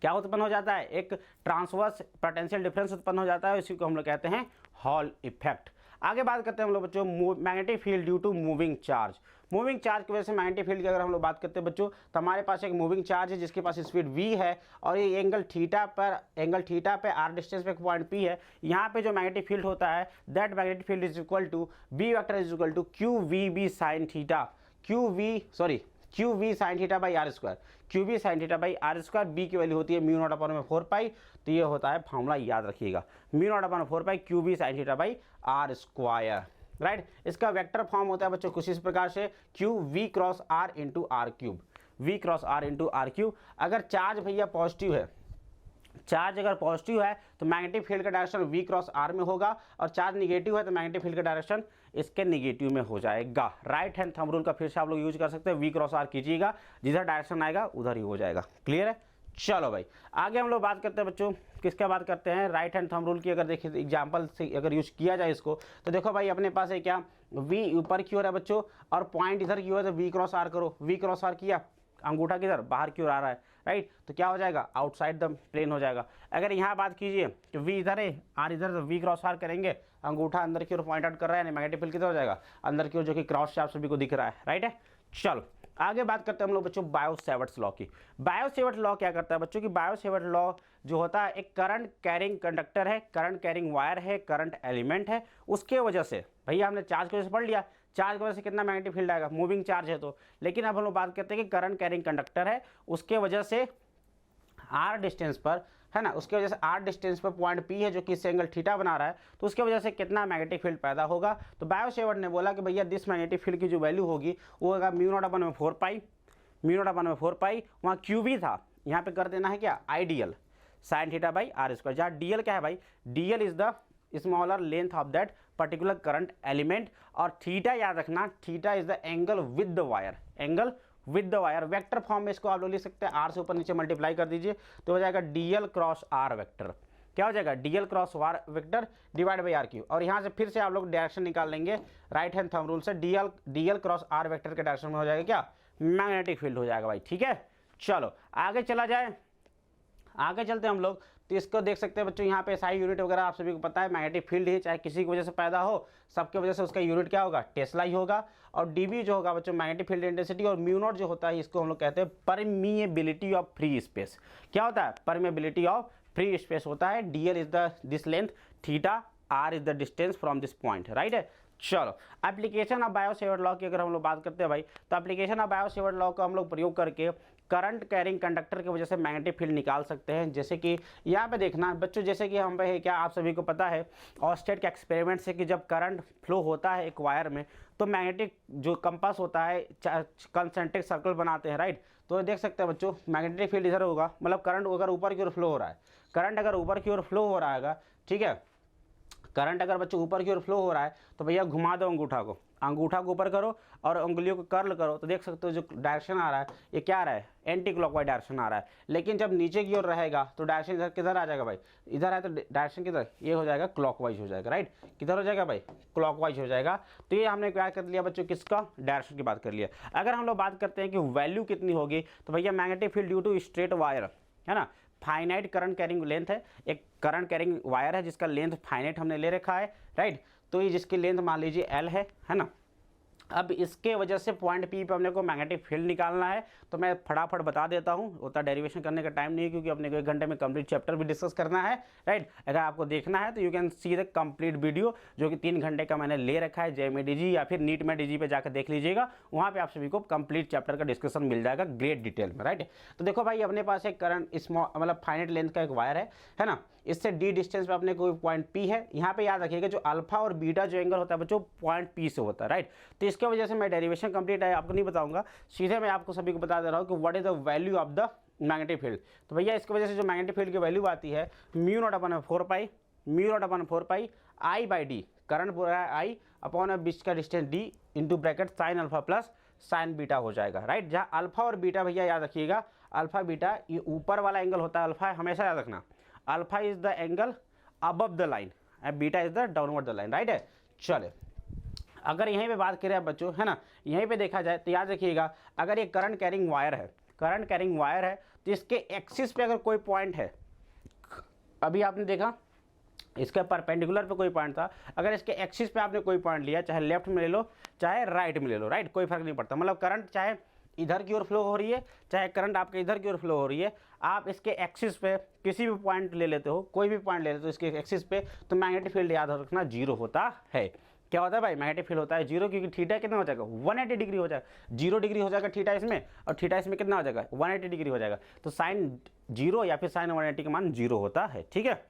क्या उत्पन्न हो जाता है, एक ट्रांसवर्स पोटेंशियल डिफरेंस उत्पन्न हो जाता है, इसी को हम लोग कहते हैं हॉल इफेक्ट। आगे बात करते हैं हम लोग बच्चों magnetic field due to moving charge. Moving charge की वजह से मैग्नेटिक फील्ड की अगर हम लोग बात करते हैं बच्चों, तो हमारे पास एक मूविंग चार्ज है जिसके पास स्पीड v है और ये एंगल थीटा पे आर डिस्टेंस पे पॉइंट p है। यहाँ पे जो मैग्नेटिक फील्ड होता है that magnetic field is equal to b vector is equal to QVB sine theta, QV sine theta by are square, QV sine theta by are square. B की वैल्यू होती है म्यू नॉट अपॉन में 4 पाई, तो ये होता है फॉर्मूला याद रखिएगा, mu naught upon 4 pi QV sine theta by are square, right. इसका वेक्टर फॉर्म होता है बच्चों कुछ इस प्रकार से QV cross r into r cube, V cross r into r cube. अगर चार्ज भैया पॉजिटिव है, चार्ज अगर पॉजिटिव है तो मैग्नेटिक फील्ड का डायरेक्शन V क्रॉस आर में होगा और चार्ज निगेटिव है तो मैग्नेटिक फील्ड का डायरेक्शन इसके निगेटिव में हो जाएगा। राइट हैंड थंब रूल का फिर से आप लोग यूज कर सकते हैं, V क्रॉस आर कीजिएगा, जिधर डायरेक्शन आएगा उधर ही हो जाएगा। क्लियर है, चलो भाई आगे हम लोग बात करते हैं बच्चों, किसका बात करते हैं, राइट हैंड थंब रूल की। अगर देखिए एग्जांपल से अगर यूज किया जाए इसको तो देखो भाई अपने पास है क्या, V ऊपर की ओर है बच्चों और पॉइंट इधर की ओर है तो V क्रॉस आर करो, V क्रॉस आर किया, अंगूठा किधर बाहर की ओर आ रहा है, राइट, तो क्या हो जाएगा आउटसाइड द प्लेन हो जाएगा। अगर यहाँ बात कीजिए तो V इधर है आर इधर, तो V क्रॉस आर करेंगे, अंगूठा अंदर की ओर पॉइंट आउट कर रहा है, मैग्नेटिक फील्ड किधर हो जाएगा अंदर की ओर, जो कि क्रॉस से आप सभी को दिख रहा है, राइट है। चलो आगे बात करते हैं हम लोग बच्चों बायो-सेवर्ट्स लॉ की। बायो-सेवर्ट्स लॉ क्या करता है बच्चों की, बायो-सेवर्ट्स लॉ जो होता है एक करंट कैरिंग कंडक्टर है, करंट कैरिंग वायर है, करंट एलिमेंट है, उसके वजह से भैया हमने चार्ज की वजह से पढ़ लिया, चार्ज की वजह से कितना मैग्नेटिक फील्ड आएगा, मूविंग चार्ज है तो। लेकिन अब हम लोग बात करते हैं कि करंट कैरिंग कंडक्टर है, उसके वजह से आर डिस्टेंस पर है ना, उसके वजह से आर डिस्टेंस पर पॉइंट P है जो कि इससे एंगल थीटा बना रहा है, तो उसके वजह से कितना मैग्नेटिक फील्ड पैदा होगा। तो बायो-सेवर्ट ने बोला कि भैया दिस मैग्नेटिक फील्ड की जो वैल्यू होगी वो होगा म्यू नॉट अपॉन में 4 पाई, म्यू नॉट अपॉन में 4 पाई, वहाँ QV था, यहाँ पे कर देना है क्या ideal sine theta by are square, जहाँ DL क्या है भाई, DL is the smaller length of that particular current element, और थीटा याद रखना, theta is the angle with the wire, angle with the wire. Vector form में इसको आप लोग लिख सकते हैं, आर से ऊपर नीचे मल्टीप्लाई कर दीजिए तो हो जाएगा DL क्रॉस आर वेक्टर, क्या हो जाएगा DL cross r vector divide by r q. और यहाँ से फिर से आप लोग डायरेक्शन निकाल लेंगे राइट हैंड थंब रूल से, DL क्रॉस आर वेक्टर के डायरेक्शन में हो जाएगा क्या, मैग्नेटिक फील्ड हो जाएगा भाई, ठीक है। चलो आगे चला जाए, आगे चलते हैं हम लोग, तो इसको देख सकते हैं बच्चों, यहाँ पे SI यूनिट वगैरह आप सभी को पता है, मैग्नेटिक फील्ड ही चाहे किसी की वजह से पैदा हो, सबके वजह से उसका यूनिट क्या होगा टेस्ला ही होगा। और DB जो होगा बच्चों मैग्नेटिक फील्ड इंटेंसिटी, और म्यू नॉट जो होता है इसको हम लोग कहते हैं परमिएबिलिटी ऑफ फ्री स्पेस। क्या होता है परमिएबिलिटी ऑफ फ्री स्पेस होता है, DL is the this length, theta R is the distance from this point, right है। चलो एप्लीकेशन ऑफ बायो-सेवर्ट लॉ की अगर हम लोग बात करते हैं भाई, तो एप्लीकेशन ऑफ बायो-सेवर्ट लॉ का हम लोग प्रयोग करके करंट कैरिंग कंडक्टर की वजह से मैग्नेटिक फील्ड निकाल सकते हैं। जैसे कि यहाँ पे देखना बच्चों, जैसे कि हम पे क्या आप सभी को पता है ऑस्टेट के एक्सपेरिमेंट से कि जब करंट फ्लो होता है एक वायर में तो मैग्नेटिक जो कंपास होता है कंसेंट्रिक सर्कल बनाते हैं, राइट। तो देख सकते हैं बच्चों मैग्नेटिक फील्ड इधर होगा, मतलब करंट अगर ऊपर की ओर फ्लो हो रहा है, करंट अगर ऊपर की ओर फ्लो हो रहा है, ठीक है, करंट अगर बच्चों ऊपर की ओर फ्लो हो रहा है तो भैया घुमा दो अंगूठा को, अंगूठा को ऊपर करो और उंगलियों को कर्ल करो, तो देख सकते हो जो डायरेक्शन आ रहा है ये क्या आ रहा है एंटी क्लॉकवाइज डायरेक्शन आ रहा है। लेकिन जब नीचे की ओर रहेगा तो डायरेक्शन इधर किधर आ जाएगा भाई, इधर है तो डायरेक्शन किधर, ये हो जाएगा क्लॉकवाइज हो जाएगा, राइट, किधर हो जाएगा भाई क्लॉकवाइज हो जाएगा। तो ये हमने क्या कर लिया बच्चों, किसका डायरेक्शन की बात कर लिया। अगर हम लोग बात करते हैं कि वैल्यू कितनी होगी, तो भैया magnetic field due to straight wire है ना, फाइनाइट करंट कैरिंग लेंथ है, एक करंट कैरिंग वायर है जिसका लेंथ फाइनाइट हमने ले रखा है, राइट। तो ये जिसकी लेंथ मान लीजिए L है ना। अब इसके वजह से पॉइंट P पे अपने को मैग्नेटिक फील्ड निकालना है, तो मैं फटाफट बता देता हूँ, उतना डेरिवेशन करने का टाइम नहीं है क्योंकि अपने को 1 घंटे में कंप्लीट चैप्टर भी डिस्कस करना है, राइट। अगर आपको देखना है तो you can see the complete video जो कि 3 घंटे का मैंने ले रखा है JMDG या फिर नीट में DG पे जाकर देख लीजिएगा, वहाँ पे आप सभी को कंप्लीट चैप्टर का डिस्कशन मिल जाएगा ग्रेट डिटेल में, राइट। तो देखो भाई अपने पास एक करंट मतलब फाइनाइट लेंथ का एक वायर है ना, इससे D डिस्टेंस पे अपने कोई पॉइंट P है। यहाँ पे याद रखिएगा जो अल्फा और बीटा जो एंगल होता है बच्चों पॉइंट P से होता है, राइट। तो इसके वजह से मैं डेरिवेशन कंप्लीट है आपको नहीं बताऊंगा, सीधे मैं आपको सभी को बता दे रहा हूँ कि what is the value of the magnetic field. तो भैया इसकी वजह से जो मैग्नेटिक फील्ड की वैल्यू आती है mu naught upon 4 pi mu naught upon 4 pi I by D, current पूरा है आई अपॉन बीच का distance D into bracket sine alpha plus sign beta हो जाएगा, राइट। जहाँ अल्फा और बीटा भैया याद रखिएगा, अल्फा बीटा ये ऊपर वाला एंगल होता है, अल्फा है हमेशा याद रखना, alpha is the angle above the line and beta is the downward the line, right है। चले अगर यहीं पे बात करें बच्चों, है ना, यहीं पे देखा जाए तो याद रखिएगा, अगर ये करंट कैरिंग वायर है, करंट कैरिंग वायर है तो इसके एक्सिस पे अगर कोई पॉइंट है, अभी आपने देखा इसके परपेंडिकुलर पे कोई पॉइंट था, अगर इसके एक्सिस पे आपने कोई पॉइंट लिया, चाहे लेफ्ट में ले लो चाहे राइट में ले लो, राइट, कोई फर्क नहीं पड़ता, मतलब करंट चाहे इधर की ओर फ्लो हो रही है चाहे करंट आपके इधर की ओर फ्लो हो रही है, आप इसके एक्सिस पे किसी भी पॉइंट ले लेते हो, कोई भी पॉइंट ले लेते हो इसके एक्सिस पे, तो मैग्नेटिक फील्ड याद रखना जीरो होता है। क्या होता है भाई, मैग्नेटिक फील्ड होता है जीरो, क्योंकि थीटा कितना हो जाएगा 180 डिग्री हो जाएगा, 0 डिग्री हो जाएगा थीटा इसमें, और थीटा इसमें कितना हो जाएगा 180 डिग्री हो जाएगा, तो साइन 0 या फिर साइन 180 का मान 0 होता है, ठीक है,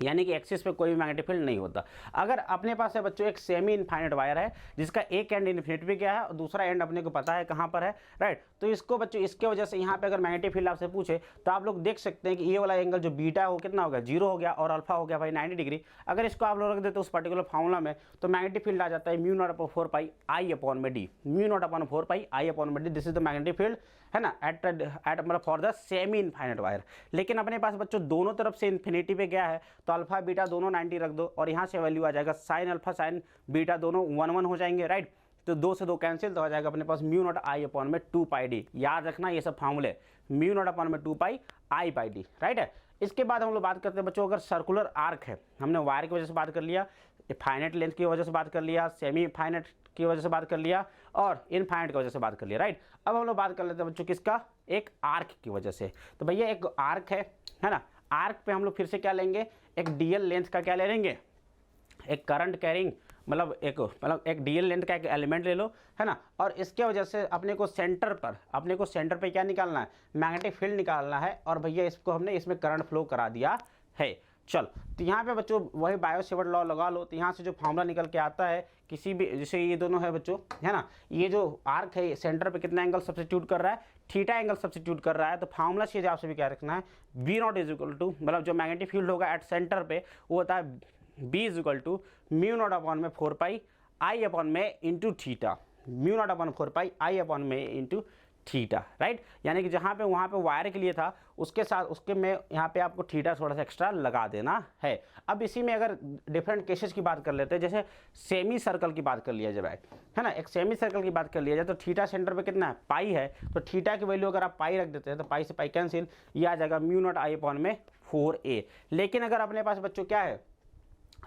यानी कि एक्सिस पे कोई भी मैग्नेटिक फील्ड नहीं होता। अगर अपने पास है बच्चों एक सेमी इनफाइनाइट वायर है जिसका एक एंड इन्फिनिटी पे गया है और दूसरा एंड अपने को पता है कहाँ पर है, राइट, तो इसको बच्चों इसके वजह से यहाँ पे अगर मैग्नेटिक फील्ड आपसे पूछे तो आप लोग देख सकते हैं कि ये वाला एंगल जो बीटा है वो कितना हो गया 0 हो गया, और अल्फा हो गया भाई 90 डिग्री। अगर इसको आप लोग रख देते उस पर्टिकुलर फॉर्मूला में तो मैग्नेटिक फील्ड आ जाता है mu naught upon 4 pi I upon में D, mu naught upon 4 pi I upon में D, this is the magnetic field, है ना, एट मतलब for the semi infinite wire. लेकिन अपने पास बच्चों दोनों तरफ से इन्फिनिटी पे गया है तो अल्फा बीटा दोनों 90 रख दो और यहाँ से वैल्यू आ जाएगा साइन अल्फा साइन बीटा दोनों 1 1 हो जाएंगे, राइट, तो 2 से 2 कैंसिल, तो हो जाएगा अपने पास म्यू नॉट आई अपॉन में 2 पाई डी। याद रखना ये सब फॉर्मूले, म्यू नॉट अपॉन में 2 पाई आई बाई डी, राइट है। इसके बाद हम लोग बात करते हैं बच्चों, अगर सर्कुलर आर्क है, हमने वायर की वजह से बात कर लिया, फाइनाइट लेंथ की वजह से बात कर लिया, सेमी फाइनाइट की वजह से बात कर लिया और इनफाइनाइट की वजह से बात कर लिया, राइट। अब हम लोग बात कर लेते हैं बच्चों किसका, एक आर्क की वजह से। तो भैया एक आर्क है ना, आर्क पे हम लोग फिर से क्या लेंगे, एक डीएल लेंथ का क्या ले लेंगे, एक करंट कैरिंग मतलब एक डीएल लेंथ का एक एलिमेंट ले लो, है ना, और इसके वजह से अपने को सेंटर पे क्या निकालना है, मैग्नेटिक फील्ड निकालना है, और भैया इसको हमने इसमें करंट फ्लो करा दिया है। चल तो यहाँ पे बच्चों वही बायो सेवर्ट लॉ लगा लो, तो यहाँ से जो फॉर्मूला निकल के आता है किसी भी, जैसे ये दोनों है बच्चों, है ना, ये जो आर्क है सेंटर पे कितना एंगल सब्स्टिट्यूट कर रहा है, थीटा एंगल सब्स्टिट्यूट कर रहा है, तो फॉर्मूला चीज़ आपसे भी क्या रखना है, b naught is equal to, मतलब जो मैग्नेटिक फील्ड होगा एट सेंटर पे वो होता है b is equal to mu naught upon में 4 पाई आई अपॉन में into theta, mu naught upon 4 pi I upon में इंटू थीटा, राइट, यानी कि जहाँ पे वहाँ पे वायर के लिए था उसके साथ उसके में यहाँ पे आपको थीटा थोड़ा सा एक्स्ट्रा लगा देना है। अब इसी में अगर डिफरेंट केसेस की बात कर लेते हैं, जैसे सेमी सर्कल की बात कर लिया जाए, है ना, एक सेमी सर्कल की बात कर लिया जाए तो थीटा सेंटर पे कितना है पाई है, तो थीटा की वैल्यू अगर आप पाई रख देते हैं तो पाई से पाई कैंसिल, ये आ जाएगा म्यू नॉट आई अपॉन में 4a। लेकिन अगर अपने पास बच्चों क्या है,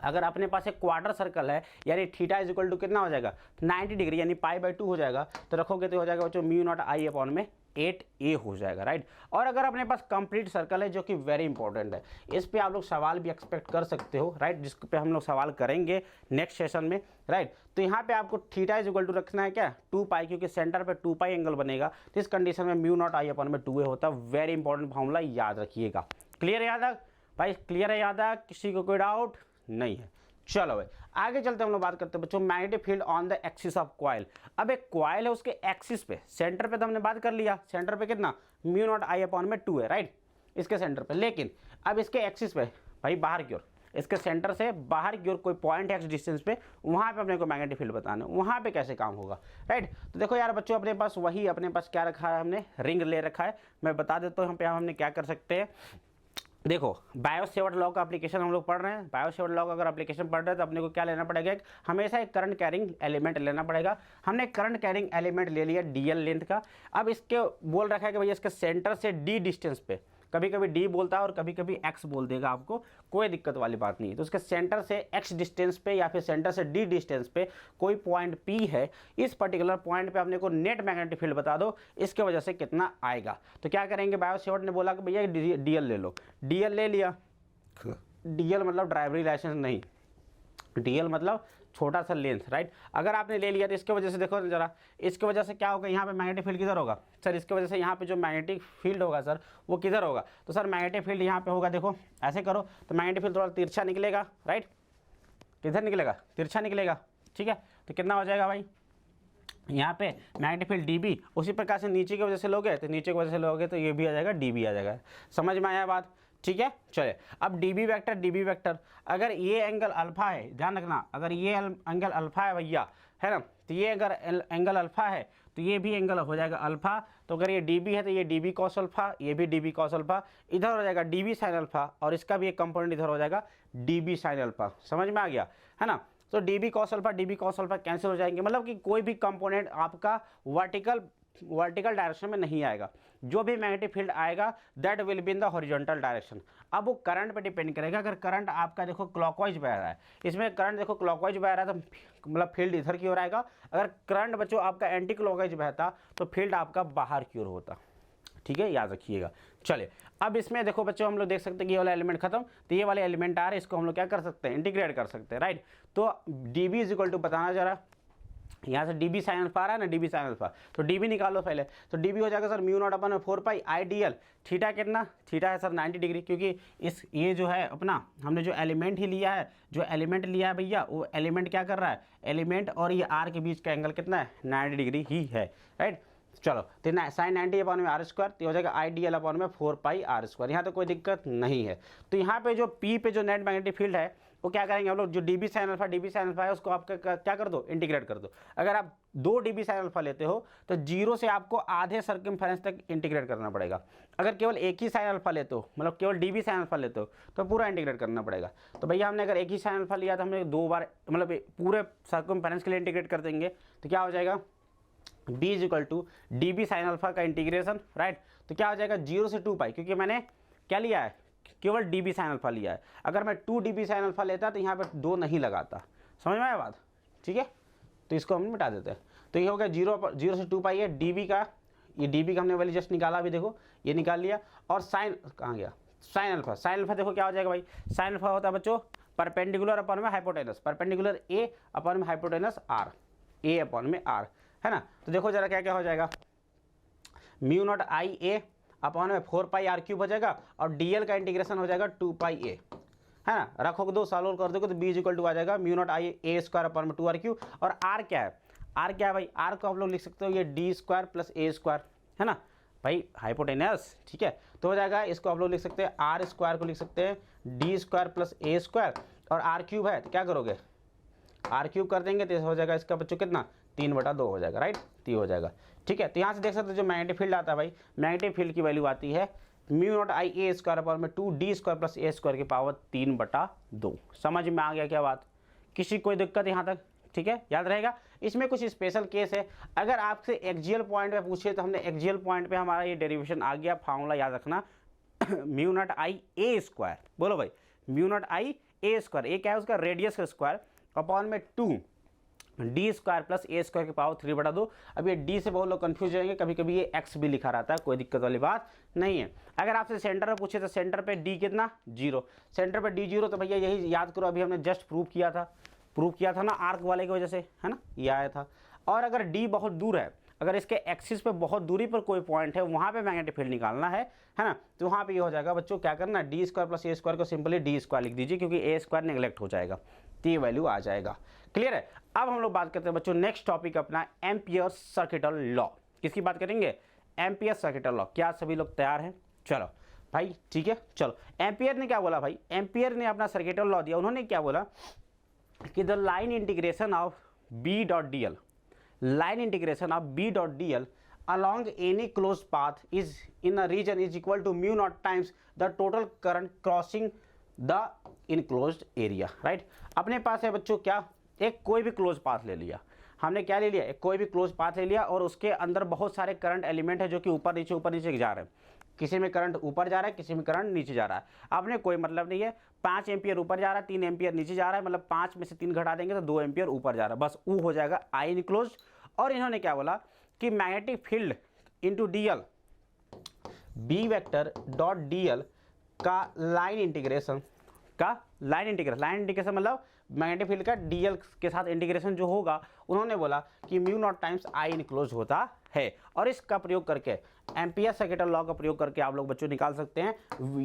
अगर अपने पास एक क्वार्टर सर्कल है यानी थीटा इज इक्वल टू कितना हो जाएगा 90 डिग्री यानी पाई बाई 2 हो जाएगा, तो रखोगे तो हो जाएगा बच्चों म्यू नॉट आई अपॉन में 8a हो जाएगा, राइट। और अगर अपने पास कंप्लीट सर्कल है जो कि वेरी इंपॉर्टेंट है, इस पे आप लोग सवाल भी एक्सपेक्ट कर सकते हो, राइट, जिस पे हम लोग सवाल करेंगे नेक्स्ट सेशन में, राइट। तो यहाँ पे आपको थीटा इज इक्वल टू रखना है क्या 2 पाई, क्योंकि सेंटर पे 2 पाई एंगल बनेगा, तो इस कंडीशन में म्यू नॉट आई अपॉन में 2a होता है। वेरी इंपॉर्टेंट फॉर्मूला याद रखिएगा। क्लियर है याद है भाई, क्लियर है याद है, किसी को कोई डाउट नहीं है। चलो भाई आगे चलते हम लोग बात करते हैं बच्चों magnetic field on the axis of coil. अब एक कॉइल है उसके एक्सिस पे, सेंटर पे तो हमने बात कर लिया, सेंटर पे कितना म्यू नॉट आई अपॉन में 2 है, राइट, इसके सेंटर पे। लेकिन अब इसके एक्सिस पे भाई बाहर की ओर, इसके सेंटर से बाहर की ओर कोई पॉइंट एक्स डिस्टेंस पे, वहाँ पे अपने को मैग्नेटिक फील्ड बताना है, वहाँ पे कैसे काम होगा, राइट। तो देखो यार बच्चों अपने पास क्या रखा है, हमने रिंग ले रखा है। मैं बता देता हूँ यहाँ पे हमने क्या कर सकते हैं। देखो बायो सेवर्ट लॉ का एप्लीकेशन हम लोग पढ़ रहे हैं, बायो सेवर्ट लॉ का अगर एप्लीकेशन पढ़ रहे हैं तो अपने को क्या लेना पड़ेगा, हमेशा एक करंट कैरिंग एलिमेंट लेना पड़ेगा। हमने करंट कैरिंग एलिमेंट ले लिया डीएल लेंथ का। अब इसके बोल रखा है कि भैया इसके सेंटर से डी डिस्टेंस पे, कभी कभी डी बोलता है और कभी कभी एक्स बोल देगा, आपको कोई दिक्कत वाली बात नहीं है। तो उसके सेंटर से एक्स डिस्टेंस पे या फिर सेंटर से डी डिस्टेंस पे कोई पॉइंट पी है, इस पर्टिकुलर पॉइंट पे अपने को नेट मैग्नेटिक फील्ड बता दो, इसके वजह से कितना आएगा। तो क्या करेंगे, बायो सेवर्ट ने बोला कि भैया डीएल ले लो, डीएल ले लिया। डीएल मतलब ड्राइवरी लाइसेंस नहीं, डीएल मतलब छोटा सा लेंथ, राइट। अगर आपने ले लिया तो इसके वजह से देखो जरा, इसके वजह से क्या होगा, यहाँ पे मैग्नेटिक फील्ड किधर होगा सर, इसके वजह से यहाँ पे जो मैग्नेटिक फील्ड होगा सर वो किधर होगा, तो सर मैग्नेटिक फील्ड यहाँ पे होगा। देखो ऐसे करो तो मैग्नेटिक फील्ड थोड़ा तिरछा निकलेगा, राइट, किधर निकलेगा, तिरछा निकलेगा, ठीक है। तो कितना हो जाएगा भाई, यहाँ पे मैग्नेटिक फील्ड dB, उसी प्रकार से नीचे की वजह से लोगे तो नीचे की वजह से लोगे तो ये भी आ जाएगा dB आ जाएगा। समझ में आया बात। ठीक है। चलिए अब डीबी वेक्टर अगर ये एंगल अल्फा है, ध्यान रखना, अगर ये एंगल अल्फा है भैया, है ना, तो ये अगर एंगल अल्फा है तो ये भी एंगल हो जाएगा अल्फा। तो अगर ये डीबी है तो ये डीबी कॉस अल्फा, ये भी डीबी कॉस अल्फा, इधर हो जाएगा डीबी साइन अल्फा, और इसका भी एक कंपोनेंट इधर हो जाएगा डीबी साइन अल्फा। समझ में आ गया, है ना। तो डीबी कॉस अल्फा कैंसिल हो जाएंगे, मतलब कि कोई भी कंपोनेंट आपका वर्टिकल डायरेक्शन में नहीं आएगा। जो भी मैग्नेटिक फील्ड आएगा that will be in the horizontal direction. अब वो करंट पे डिपेंड करेगा। अगर करंट आपका देखो क्लॉकवाइज बह रहा है, इसमें करंट देखो क्लॉकवाइज बह रहा है तो मतलब फील्ड इधर की ओर आएगा। अगर करंट बच्चों आपका एंटी क्लॉकवाइज बहता तो फील्ड आपका बाहर की ओर होता। ठीक है, याद रखिएगा। चलिए अब इसमें देखो बच्चों हम लोग देख सकते हैं कि ये वाला एलिमेंट खत्म, तो ये वाले एलिमेंट आ रहे हैं, इसको हम लोग क्या कर सकते हैं, इंटीग्रेट कर सकते हैं, राइट। तो डीबी इज इक्वल टू बताना जरा, यहाँ से डीबी साइन अल्फा आ रहा है ना, डीबी साइन अल्फा, तो डीबी निकालो पहले। तो डीबी हो जाएगा sir mu naught upon 4 pi I D L. Theta कितना, थीटा है सर 90 डिग्री, क्योंकि इस ये जो है अपना हमने जो एलिमेंट ही लिया है, जो एलिमेंट लिया है भैया, वो एलिमेंट क्या कर रहा है, एलिमेंट और ये आर के बीच का एंगल कितना है, 90 डिग्री ही है, राइट। चलो तो साइन 90 अपॉन में आर स्क्वायर, तो हो जाएगा आई डी एल अपॉन में 4 पाई आर स्क्वायर। यहाँ तो कोई दिक्कत नहीं है। तो यहाँ पे जो पी पे जो नेट मैग्नेटिक फील्ड है वो क्या करेंगे हम लोग, जो डीबी साइन अल्फा है उसको आप क्या कर दो, इंटीग्रेट कर दो। अगर आप 2 डीबी साइन अल्फा लेते हो तो 0 से आपको आधे सर्कमफेरेंस तक इंटीग्रेट करना पड़ेगा। अगर केवल एक ही साइन अल्फा लेते हो, मतलब केवल डीबी साइन अल्फा लेते हो, तो पूरा इंटीग्रेट करना पड़ेगा। तो भैया हमने अगर एक ही साइन अल्फा लिया तो हमने 2 बार मतलब पूरे सर्कमफेरेंस के लिए इंटीग्रेट कर देंगे, तो क्या हो जाएगा, b is equal to d b sine alpha का इंटीग्रेशन, राइट। तो क्या हो जाएगा 0 से 2 पाई, क्योंकि मैंने क्या लिया है, केवल डी बी साइन अल्फा लिया है। अगर मैं 2 डी बी साइन अल्फा लेता तो यहाँ पे 2 नहीं लगाता। समझ में आया बात, ठीक है। तो इसको हम मिटा देते हैं। तो ये हो गया 0 से 2 पाई है डी बी का, ये डी बी का हमने वैल्यू जस्ट निकाला, अभी देखो ये निकाल लिया। और साइन कहाँ गया, साइन अल्फा देखो क्या हो जाएगा भाई, साइन अल्फा होता है बच्चों परपेंडिकुलर अपॉन में हाइपोटेनस, परपेंडिकुलर ए अपॉन में हाइपोटेनस आर, ए अपॉन में आर, है ना। तो देखो जरा क्या क्या हो जाएगा, म्यू नॉट आई ए अपॉन में 4 पाई आर क्यूब हो जाएगा, और डीएल का इंटीग्रेशन हो जाएगा 2 पाई ए, है ना। रखो दो सॉल्व कर दोगे तो बी इक्वल टू आ जाएगा म्यू नॉट आई ए स्क्वायर अपॉन में 2 आर क्यूब। और आर क्या है, आर क्या है भाई, आर को आप लोग लिख सकते हो ये डी स्क्वायर प्लस ए स्क्वायर, है ना भाई, हाइपोटेनस, ठीक है। तो हो जाएगा इसको आप लोग लिख सकते हैं आर स्क्वायर को लिख सकते हैं डी स्क्वायर प्लस ए स्क्वायर, और आर क्यूब है तो क्या करोगे, आर क्यूब कर देंगे तो हो जाएगा इसका बच्चों कितना, 3/2 हो जाएगा, राइट, 3 हो जाएगा, ठीक है। तो यहाँ से देख सकते हो जो मैग्नेटिक फील्ड आता है भाई, मैग्नेटिक फील्ड की वैल्यू आती है म्यू नॉट आई ए स्क्वायर अपॉन में 2 डी स्क्वायर प्लस ए स्क्वायर की पावर 3/2। समझ में आ गया क्या बात, किसी कोई दिक्कत यहाँ तक, ठीक है, याद रहेगा। इसमें कुछ स्पेशल केस है, अगर आपसे एक्सियल पॉइंट पे पूछे तो हमने एक्सियल पॉइंट पे हमारा ये डेरिवेशन आ गया, फार्मूला याद रखना म्यू नॉट आई ए स्क्वायर, बोलो भाई म्यू नॉट आई ए स्क्वायर, ए क्या है उसका रेडियस का स्क्वायर अपॉन में 2 डी स्क्वायर प्लस ए स्क्वायर की पावर 3/2। अब ये डी से बहुत लोग कंफ्यूज होंगे, कभी कभी ये एक्स भी लिखा रहता है, कोई दिक्कत वाली बात नहीं है। अगर आपसे सेंटर पे पूछे तो सेंटर पे डी कितना 0, सेंटर पे डी 0, तो भैया यही याद करो, अभी हमने जस्ट प्रूव किया था ना आर्क वाले की वजह से, है ना, ये आया था। और अगर डी बहुत दूर है, अगर इसके एक्सिस पे बहुत दूरी पर कोई पॉइंट है, वहाँ पे मैग्नेटिक फील्ड निकालना है ना, तो वहाँ पे ये हो जाएगा बच्चों, क्या करना, डी स्क्वायर प्लस ए स्क्वायर को सिंपली डी स्क्वायर लिख दीजिए, क्योंकि ए स्क्वायर नेग्लेक्ट हो जाएगा, तो ये वैल्यू आ जाएगा। क्लियर है। अब हम लोग बात करते हैं बच्चों नेक्स्ट टॉपिक अपना एम्पियर सर्किटल लॉ। किसकी बात करेंगे, एम्पियर सर्किटल लॉ। क्या सभी लोग तैयार हैं, चलो भाई, ठीक है। चलो एम्पियर ने क्या बोला भाई, एम्पियर ने अपना सर्किटल लॉ दिया, उन्होंने क्या बोला कि the line integration of b dot D l, line integration of b dot D l along any closed path is in a region is equal to mu naught times the total current crossing the enclosed area, right। अपने पास है बच्चों क्या, एक कोई भी close path ले लिया, हमने क्या ले लिया, एक कोई भी क्लोज पाथ ले लिया, और उसके अंदर बहुत सारे करंट एलिमेंट है जो कि ऊपर नीचे जा रहे हैं। किसी में करंट ऊपर जा रहा है, किसी में करंट नीचे जा रहा है, आपने कोई मतलब नहीं है। 5 एम्पियर ऊपर जा रहा है, 3 एम्पियर नीचे जा रहा है, मतलब 5 में से 3 घटा देंगे तो 2 एम्पियर ऊपर जा रहा है, बस वो हो जाएगा आई इनक्लोज। और इन्होंने क्या बोला कि magnetic field into d l, b vector dot D l का लाइन इंटीग्रेशन मतलब मैग्नेटिक फील्ड का डीएल के साथ इंटीग्रेशन जो होगा, उन्होंने बोला कि mu naught times I enclose होता है। और इसका प्रयोग करके एम्पियर सर्किटल लॉ का प्रयोग करके आप लोग बच्चों निकाल सकते हैं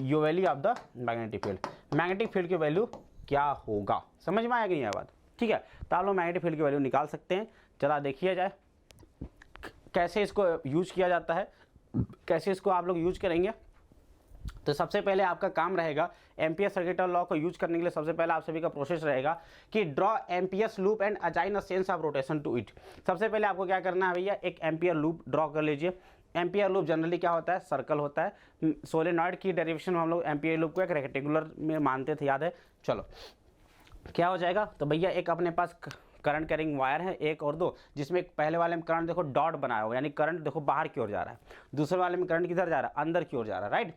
you value of the magnetic field. Magnetic field की वैल्यू क्या होगा, समझ में आएगी यह बात, ठीक है। तो आप लोग मैग्नेटिक फील्ड की वैल्यू निकाल सकते हैं। चला देखिए जाए कैसे इसको यूज किया जाता है, कैसे इसको आप लोग यूज करेंगे। तो सबसे पहले आपका काम रहेगा एम्पियर सर्किट लॉ को यूज करने के लिए सबसे पहले आप सभी का प्रोसेस रहेगा कि draw Ampere's loop and assign a sense of rotation to it. सबसे पहले आपको क्या करना है भैया, एक एम्पियर लूप ड्रॉ कर लीजिए। एम्पियर लूप जनरली क्या होता है, सर्कल होता है। सोलेनॉइड की डेरिवेशन में हम लोग एम्पियर लूप को एक रेक्टेंगुलर में मानते थे, याद है। चलो क्या हो जाएगा, तो भैया एक अपने पास करंट कैरिंग वायर है, एक और दो, जिसमें एक पहले वाले में करंट देखो डॉट बनाया हुआ, यानी करंट देखो बाहर की ओर जा रहा है। दूसरे वाले में करंट किधर जा रहा है, अंदर की ओर जा रहा है, राइट।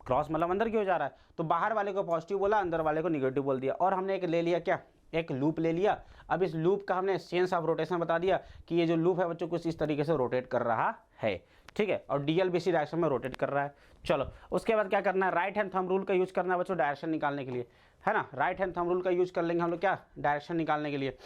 क्रॉस मतलब अंदर की ओर जा रहा है, तो बाहर वाले को पॉजिटिव बोला, अंदर वाले को निगेटिव बोल दिया। और हमने एक ले लिया क्या, एक लूप ले लिया। अब इस लूप का हमने सेंस ऑफ रोटेशन बता दिया कि ये जो लूप है बच्चों कुछ इस तरीके से रोटेट कर रहा है, ठीक है, और डीएल भी इसी डायरेक्शन में रोटेट कर रहा है। चलो उसके बाद क्या करना है, राइट हैंड थंब रूल का यूज करना है बच्चों डायरेक्शन निकालने के लिए, है ना। राइट हैंड थंब रूल का यूज कर लेंगे हम लोग क्या, डायरेक्शन निकालने के लिए,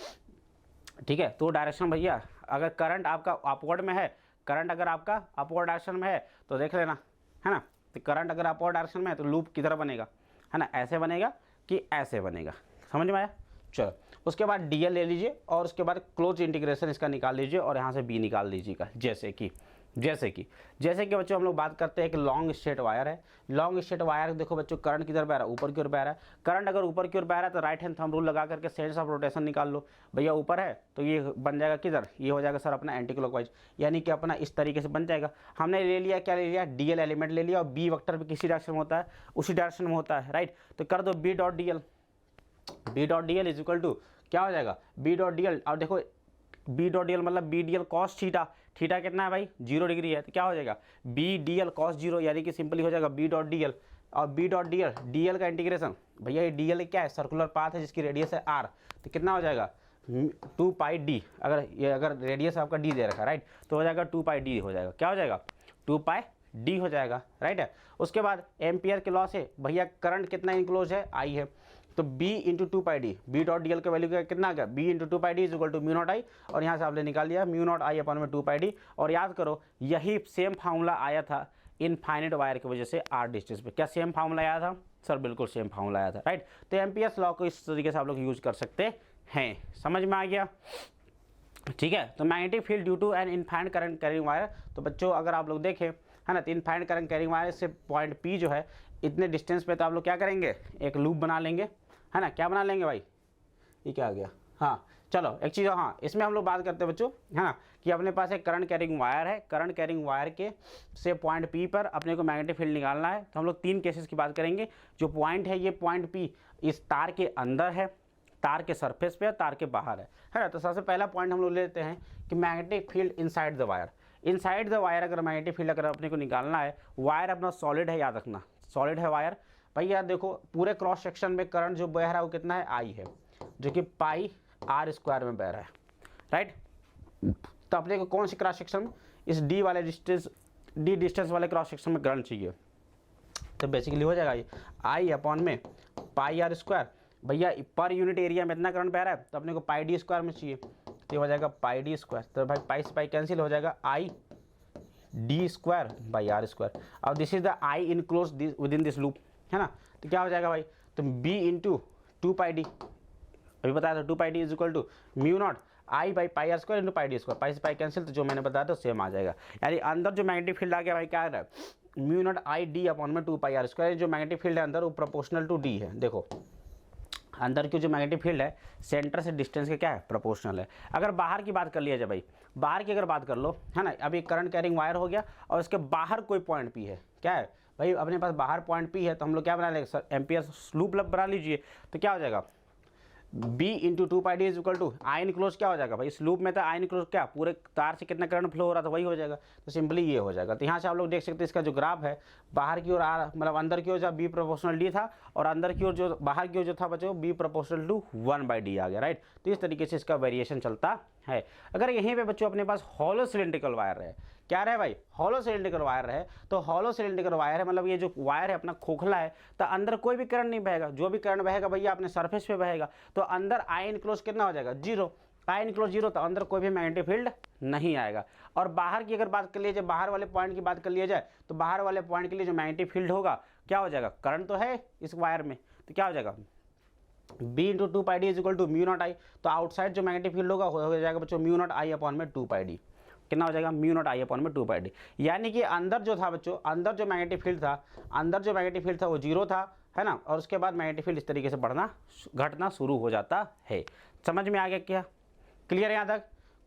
ठीक है। तो डायरेक्शन भैया अगर करंट आपका अपवर्ड में है, करंट अगर आपका अपवर्ड डायरेक्शन में है तो देख लेना, है ना। तो करंट अगर अपवर्ड डायरेक्शन में है तो लूप किधर बनेगा, है ना, ऐसे बनेगा कि ऐसे बनेगा, समझ में आया। चलो उसके बाद डीएल ले लीजिए और उसके बाद क्लोज इंटीग्रेशन इसका निकाल लीजिए और यहाँ से बी निकाल लीजिएगा। जैसे कि बच्चों हम लोग बात करते हैं एक लॉन्ग स्ट्रेट वायर है। लॉन्ग स्ट्रेट वायर देखो बच्चों करंट किधर बह रहा है, ऊपर की ओर बह रहा है। करंट अगर ऊपर की ओर बह रहा है तो राइट हैंड थंब रूल लगा करके सेंस ऑफ रोटेशन निकाल लो। भैया ऊपर है तो ये बन जाएगा किधर, ये हो जाएगा सर अपना एंटी क्लॉकवाइज, यानी कि अपना इस तरीके से बन जाएगा। हमने ले लिया क्या, ले लिया डीएल एलिमेंट ले लिया, और बी वेक्टर भी किसी डायरेक्शन में होता है, उसी डायरेक्शन में होता है, राइट। तो कर दो b dot DL is equal to क्या हो जाएगा, बी डॉट डीएल। और देखो बी डॉट डीएल मतलब b DL cos theta, theta कितना है भाई 0 डिग्री है, तो क्या हो जाएगा बी डीएल कॉस 0, यानी कि सिंपली हो जाएगा बी डॉट डीएल। और बी डॉट डीएल, डीएल का इंटीग्रेशन, भैया ये डीएल क्या है, सर्कुलर पाथ है जिसकी रेडियस है आर, तो कितना हो जाएगा 2 पाई डी। अगर रेडियस आपका डी दे रखा है, राइट, तो हो जाएगा 2 पाई डी हो जाएगा, क्या हो जाएगा 2 पाई डी हो जाएगा, राइट है। उसके बाद एम्पियर के लॉ से भैया करंट कितना इनक्लोज है, आई है, तो b into 2 pi D, B dot DL का वैल्यू कितना आ गया, b into 2 pi D is equal to mu naught I, और यहाँ से आपने निकाल लिया म्यू नॉट आई अपॉन में 2 पाई डी। और याद करो यही सेम फार्मूला आया था इनफाइनाइट वायर की वजह से आर डिस्टेंस पे, क्या सेम फार्मूला आया था सर, बिल्कुल सेम फार्मूला आया था, राइट। तो एम्पियर्स लॉ को इस तरीके से आप लोग यूज कर सकते हैं, समझ में आ गया, ठीक है। तो magnetic field due to an infinite current carrying wire, तो बच्चों अगर आप लोग देखें, है ना, तो इनफाइनाइट करंट कैरिंग वायर से पॉइंट पी जो है इतने डिस्टेंस पे, तो आप लोग क्या करेंगे, एक लूप बना लेंगे, है ना। क्या बना लेंगे भाई, ये क्या आ गया, हाँ चलो एक चीज़, हाँ इसमें हम लोग बात करते हैं बच्चों, है ना, कि अपने पास एक करंट कैरिंग वायर है, करंट कैरिंग वायर के से पॉइंट पी पर अपने को मैग्नेटिक फील्ड निकालना है। तो हम लोग 3 केसेस की बात करेंगे। जो पॉइंट है ये पॉइंट पी इस तार के अंदर है, तार के सरफेस पे, तार के बाहर है ना। तो सबसे पहला पॉइंट हम लोग लेते हैं कि magnetic field inside the wire. Inside the wire अगर मैग्नेटिक फील्ड अगर अपने को निकालना है, वायर अपना सॉलिड है, याद रखना सॉलिड है वायर। भैया देखो पूरे क्रॉस सेक्शन में करंट जो बह रहा है वो कितना है, आई है, जो कि पाई आर स्क्वायर में बह रहा है, राइट। तो अपने को कौन सी क्रॉस सेक्शन, इस डी वाले डिस्टेंस वाले क्रॉस सेक्शन में करंट चाहिए, तो बेसिकली हो जाएगा ये आई अपॉन में पाई आर स्क्वायर। भैया पर यूनिट एरिया में इतना करंट बह रहा है तो अपने को पाई डी स्क्वायर में चाहिए, तो ये हो जाएगा पाई डी स्क्वायर। तो भाई पाई से पाई कैंसिल हो जाएगा, I D square by are square. और this is the I enclose within this loop, है ना। तो क्या हो जाएगा भाई, तो b इंटू 2 पाई डी, अभी बताया था 2 pi D is equal to mu naught I by pi R square into pi D square. Pi से पाई कैंसिल, तो जो मैंने बताया था सेम आ जाएगा। यानी अंदर जो मैग्नेटिक फील्ड आ गया भाई क्या आ रहा है, mu naught I D upon में 2 पाई आर स्क्वायर। जो मैग्नेटिक फील्ड है अंदर वो प्रोपोर्शनल टू डी है। देखो अंदर की जो मैग्नेटिक फील्ड है सेंटर से डिस्टेंस के क्या है, प्रोपोर्शनल है। अगर बाहर की बात कर लिया जाए भाई, बाहर की अगर बात कर लो, है ना, अभी करंट कैरिंग वायर हो गया और इसके बाहर कोई पॉइंट पी है, क्या है भाई अपने पास बाहर पॉइंट पी है, तो हम लोग क्या बना लेंगे सर, एम्पियर लूप बना लीजिए। तो क्या हो जाएगा b into 2 pi D is equal to I enclose, क्या हो जाएगा भाई इस लूप में था आई इनक्लोज, क्या पूरे तार से कितना करंट फ्लो हो रहा था वही हो जाएगा, तो सिंपली ये हो जाएगा। तो यहाँ से आप लोग देख सकते हैं इसका जो ग्राफ है, बाहर की ओर आ मतलब अंदर की ओर जब b प्रोपोर्शनल d था और अंदर की ओर जो बाहर की ओर जो था बच्चों b proportional to 1 by D आ गया, राइट। तो इस तरीके से इसका वेरिएशन चलता है। अगर यहीं पे बच्चों अपने पास हॉलो सिलिंड्रिकल वायर है, क्या रहे भाई, हॉलो सिलिंड्रिकल वायर है, तो हॉलो सिलिंड्रिकल वायर है मतलब ये जो वायर है अपना खोखला है, तो अंदर कोई भी करंट नहीं बहेगा, जो भी करंट बहेगा भैया अपने सरफेस पे बहेगा। तो अंदर आई इनक्लोज कितना हो जाएगा, 0, आई इनक्लोज 0, तो अंदर कोई भी मैग्नेटिक फील्ड नहीं आएगा। और बाहर की अगर बात कर लिया जाए, बाहर वाले पॉइंट की बात कर लिया जाए, तो बाहर वाले पॉइंट के लिए जो मैग्नेटिक फील्ड होगा क्या हो जाएगा, करंट तो है इस वायर में, तो क्या हो जाएगा b into 2 pi D is equal to mu naught I. तो आउटसाइड जो मैग्नेटिक फील्ड होगा हो जाएगा बच्चों म्यू नॉट आई अपॉन में 2 पाई डी। कितना हो जाएगा म्यू नॉट आई अपॉन में 2/d। यानी कि अंदर जो था बच्चों, अंदर जो मैग्नेटिक फील्ड था वो जीरो था, है ना, और उसके बाद मैग्नेटिक फील्ड इस तरीके से बढ़ना घटना शुरू हो जाता है। समझ में आ गया क्या? क्लियर है यहाँ तक?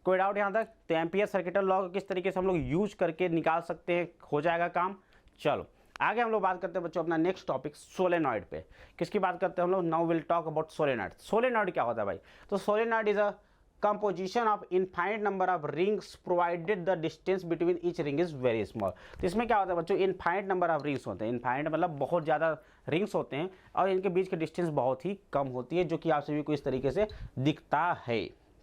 कोई डाउट यहाँ तक? तो एम्पियर सर्किटल लॉ किस तरीके से हम लोग यूज करके निकाल सकते हैं, हो जाएगा काम। चलो आगे हम लोग बात करते हैं बच्चों अपना नेक्स्ट टॉपिक सोलेनॉइड पे। किसकी बात करते हैं हम लोग? Now will talk about solenoid. Solenoid क्या होता है भाई? तो solenoid is a composition of infinite number of rings provided the distance between each ring is very small। तो इसमें क्या होता है बच्चों? इनफाइनाइट नंबर ऑफ रिंग्स होते हैं। इनफाइनाइट मतलब बहुत ज़्यादा रिंग्स होते हैं और इनके बीच की डिस्टेंस बहुत ही कम होती है, जो कि आप सभी को इस तरीके से दिखता है।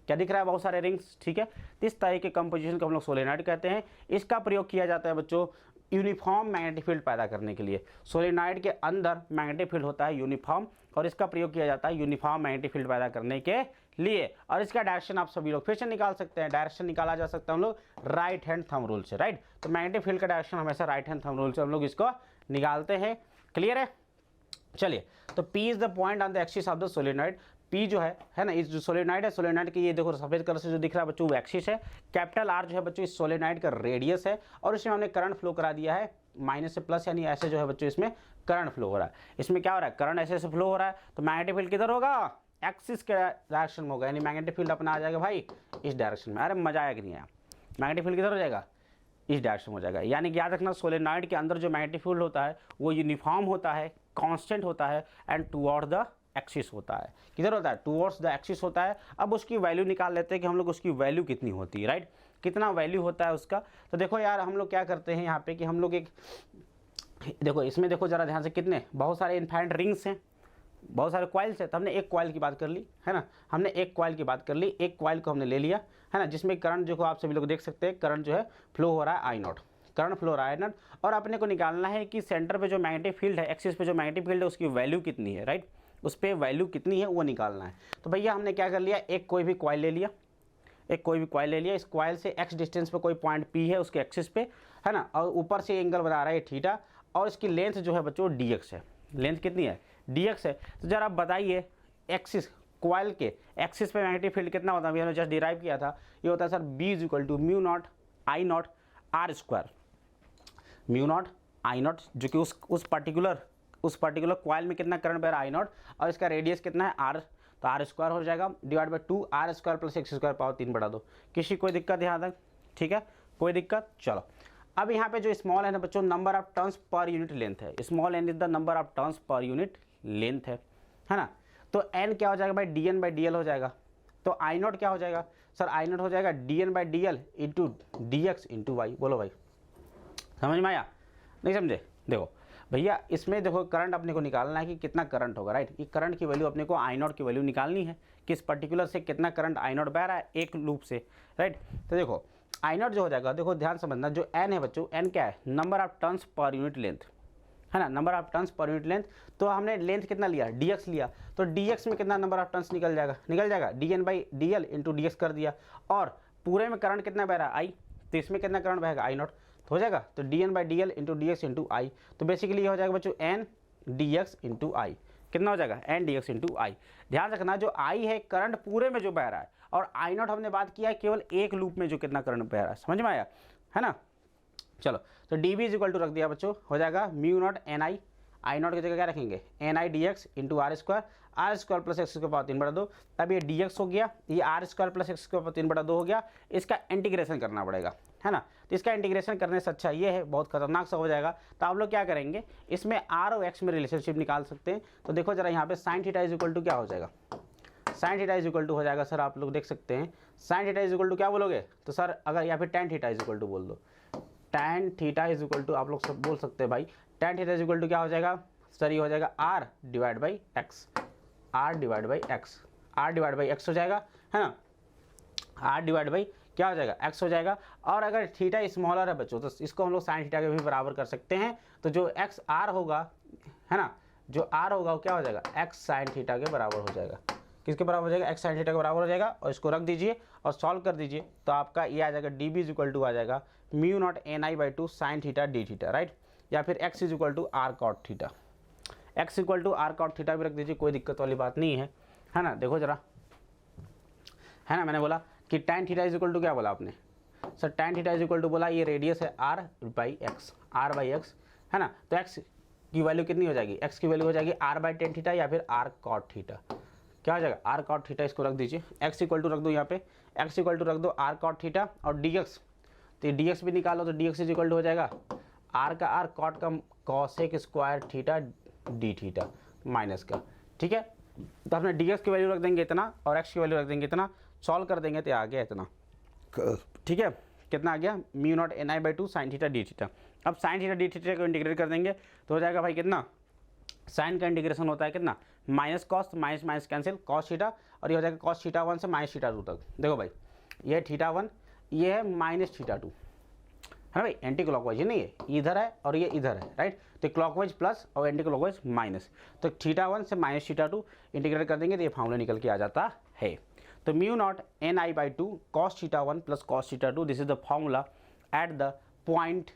क्या दिख रहा है? बहुत सारे रिंग्स, ठीक है। इस तरह के कंपोजिशन को हम लोग सोलेनॉइड कहते हैं। इसका प्रयोग किया जाता है बच्चों यूनिफॉर्म मैग्नेटिक फील्ड पैदा करने के लिए। सोलेनॉइड के अंदर मैग्नेटिक फील्ड होता है यूनिफॉर्म, और इसका प्रयोग किया जाता है यूनिफॉर्म मैग्नेटिक फील्ड पैदा करने के लिए। और इसका डायरेक्शन आप सभी लोग फिर से निकाल सकते हैं। डायरेक्शन निकाला जा सकता है हम लोग राइट हैंड थंब रूल से, राइट। तो मैग्नेटिक फील्ड का डायरेक्शन हमेशा राइट हैंड थंब रूल से हम लोग इसको निकालते हैं। क्लियर है? चलिए, तो P is the point on the axis of the solenoid. P जो है ना, इस जो सोलेनॉइड है, सोलेनॉइड की ये देखो सफेद कलर से जो दिख रहा है बच्चों वो एक्सिस है। कैपिटल R जो है बच्चों इस सोलेनॉइड का रेडियस है, और इसमें हमने करंट फ्लो करा दिया है माइनस से प्लस, यानी ऐसे जो है बच्चों इसमें करंट फ्लो हो रहा है। इसमें क्या हो रहा है? करंट ऐसे से फ्लो हो रहा है। तो मैग्नेटिक फील्ड किधर होगा? एक्सिस के डायरेक्शन में होगा, यानी मैग्नेटिक फील्ड अपना आ जाएगा भाई इस डायरेक्शन में। अरे मजा आया कि नहीं आया? मैग्नेटिक फील्ड किधर हो जाएगा? इस डायरेक्शन में हो जाएगा। यानी कि याद रखना सोलेनॉइड के अंदर जो मैग्नेटिक फील्ड होता है वो यूनिफॉर्म होता है, कांस्टेंट होता है एंड टुवर्ड द एक्सिस होता है। किधर होता है? टुवर्ड्स द एक्सिस होता है। अब उसकी वैल्यू निकाल लेते हैं कि हम लोग उसकी वैल्यू कितनी होती है, राइट। कितना वैल्यू होता है उसका? तो देखो यार, हम लोग क्या करते हैं यहाँ पे कि हम लोग एक देखो इसमें देखो जरा ध्यान से, कितने बहुत सारे इनफाइनाइट रिंग्स हैं, बहुत सारे कॉइल्स हैं। तो हमने एक कॉइल की बात कर ली, है ना, हमने एक कॉइल की बात कर ली, एक कॉइल को हमने ले लिया, है ना, जिसमें करंट जो आप सभी लोग देख सकते हैं, करंट जो है फ्लो हो रहा है आई नॉट, करंट फ्लो हो रहा है आई नॉट। और अपने को निकालना है कि सेंटर पे जो मैग्नेटिक फील्ड है, एक्सिस पे जो मैग्नेटिक फील्ड है उसकी वैल्यू कितनी है, राइट। उस पर वैल्यू कितनी है वो निकालना है। तो भैया हमने क्या कर लिया, एक कोई भी कॉइल ले लिया, एक कोई भी कॉइल ले लिया। इस कॉइल से एक्स डिस्टेंस पे कोई पॉइंट P है उसके एक्सिस पे, है ना, और ऊपर से एंगल बना रहा है थीटा, और इसकी लेंथ जो है बच्चों dx है। लेंथ कितनी है? dx है। तो जरा आप बताइए, एक्सिस कॉइल के एक्सिस पे मैग्नेटिक फील्ड कितना होता है? हमने जस्ट डिराइव किया था, ये होता है sir B is equal to mu naught I naught r square. Mu naught I naught जो कि उस पर्टिकुलर कॉइल में कितना करंट बह रहा है आई नॉट, और इसका रेडियस कितना है r, तो आर स्क्वायर हो जाएगा divide by 2 r square plus x square power 3 बढ़ा दो। किसी कोई दिक्कत यहाँ तक? ठीक है, कोई दिक्कत? चलो अब यहाँ पे जो स्मॉल है ना बच्चों, number of turns per unit length है। Small N is the number of turns per unit length है ना। तो एन क्या हो जाएगा भाई? dn बाई dl हो जाएगा। तो आई नॉट क्या हो जाएगा सर? आई नॉट हो जाएगा dn by dl into dx into y. बोलो भाई, समझ में आया? नहीं समझे? देखो भैया, इसमें देखो करंट अपने को निकालना है कि कितना करंट होगा, राइट। ये करंट की वैल्यू अपने को आई नॉट की वैल्यू निकालनी है, किस पर्टिकुलर से कितना करंट आई नॉट बह रहा है एक लूप से, राइट। तो देखो आई नॉट जो हो जाएगा, देखो ध्यान समझना, जो एन है बच्चों, एन क्या है? Number of turns per unit length, है ना, number of turns per unit length. तो हमने लेंथ कितना लिया? dx लिया। तो dx में कितना नंबर ऑफ टर्न्स निकल जाएगा dn by dl into dx कर दिया। और पूरे में करंट कितना बह रहा है? I। तो इसमें कितना करंट बहेगा? I naught. तो हो जाएगा तो dn by dl into dx into I. तो बेसिकली ये हो जाएगा बच्चों n dx इंटू आई। कितना हो जाएगा? n dx इंटू आई। ध्यान रखना, जो I है करंट पूरे में जो बह रहा है, और आई नॉट हमने बात किया है केवल एक लूप में जो कितना करंट बह रहा है। समझ में आया? है ना। चलो तो dB इज इक्वल टू रख दिया बच्चों, हो जाएगा mu naught N I, I naught की जगह क्या रखेंगे? N I d x into r square plus x square power 3 बटा 2। अब ये dx हो गया, ये r square plus x square power 3 बटा 2 हो गया। इसका इंटीग्रेशन करना पड़ेगा, है ना। तो इसका इंटीग्रेशन करने से अच्छा ये है, बहुत खतरनाक सा हो जाएगा। तो आप लोग क्या करेंगे, इसमें r और x में रिलेशनशिप निकाल सकते हैं। तो देखो जरा यहाँ पे sine theta is equal to क्या हो जाएगा? Sine theta is equal to हो जाएगा सर, आप लोग देख सकते हैं, sine theta is equal to क्या बोलोगे? तो सर अगर या फिर tan theta is equal to बोल दो, tan theta is equal to आप लोग सब बोल सकते हैं भाई। Tan theta is equal to क्या हो जाएगा सर? ये हो जाएगा r divide by x, r divide by x, r divide by x हो जाएगा, है ना। r डिवाइड बाई क्या हो जाएगा? x हो जाएगा। और अगर थीटा स्मॉलर है बच्चों, तो इसको हम लोग साइन थीटा के भी बराबर कर सकते हैं। तो जो x r होगा, है ना, जो r होगा वो क्या हो जाएगा? x साइन थीटा के बराबर हो जाएगा। किसके बराबर हो जाएगा? x साइन थीटा के बराबर हो जाएगा। और इसको रख दीजिए और सॉल्व कर दीजिए, तो आपका ये आ जाएगा dB इज इक्वल टू आ जाएगा mu naught N I by 2 sine theta D theta, right. या फिर x is equal to R cot theta, x equal to R cot theta भी रख दीजिए, कोई दिक्कत वाली बात नहीं है ना। देखो जरा, है ना, मैंने बोला कि tan theta is equal to क्या बोला आपने? Sir tan theta is equal to बोला ये रेडियस है r बाई एक्स है ना, तो x की वैल्यू कितनी हो जाएगी, x की वैल्यू हो जाएगी r बाई टेन थीटा या फिर r cot थीटा, क्या हो जाएगा r cot थीटा, इसको रख दीजिए, x इक्वल टू रख दो यहाँ पे, x इक्वल टू रख दो r cot थीटा और dx, तो dx भी निकालो तो dx इज इक्वल टू हो जाएगा r का r cot का cosec square theta d theta minus का, ठीक है। तो हमने dx की वैल्यू रख देंगे इतना और x की वैल्यू रख देंगे इतना, सॉल्व कर देंगे तो आ गया इतना, ठीक है। कितना आ गया mu naught N I by to sign theta D theta. अब साइन थीटा डी थीटा को इंटीग्रेट कर देंगे तो हो जाएगा भाई कितना, साइन का इंटीग्रेशन होता है कितना minus cos, minus minus cancel cos theta, और ये हो जाएगा कॉस थीटा 1 से माइनस थीटा 2 तक। देखो भाई ये थीटा 1 ये है माइनस थीटा 2 है ना भाई, एंटी क्लॉकवाइज ही नहीं है, इधर है और ये इधर है राइट, तो क्लॉकवाइज प्लस और एंटी क्लॉकवाइज माइनस, तो थीटा 1 से माइनस थीटा 2 इंटीग्रेट कर देंगे तो ये फार्मूला निकल के आ जाता है। तो mu naught N I by two cos theta 1 plus cos theta 2, this is the formula at the point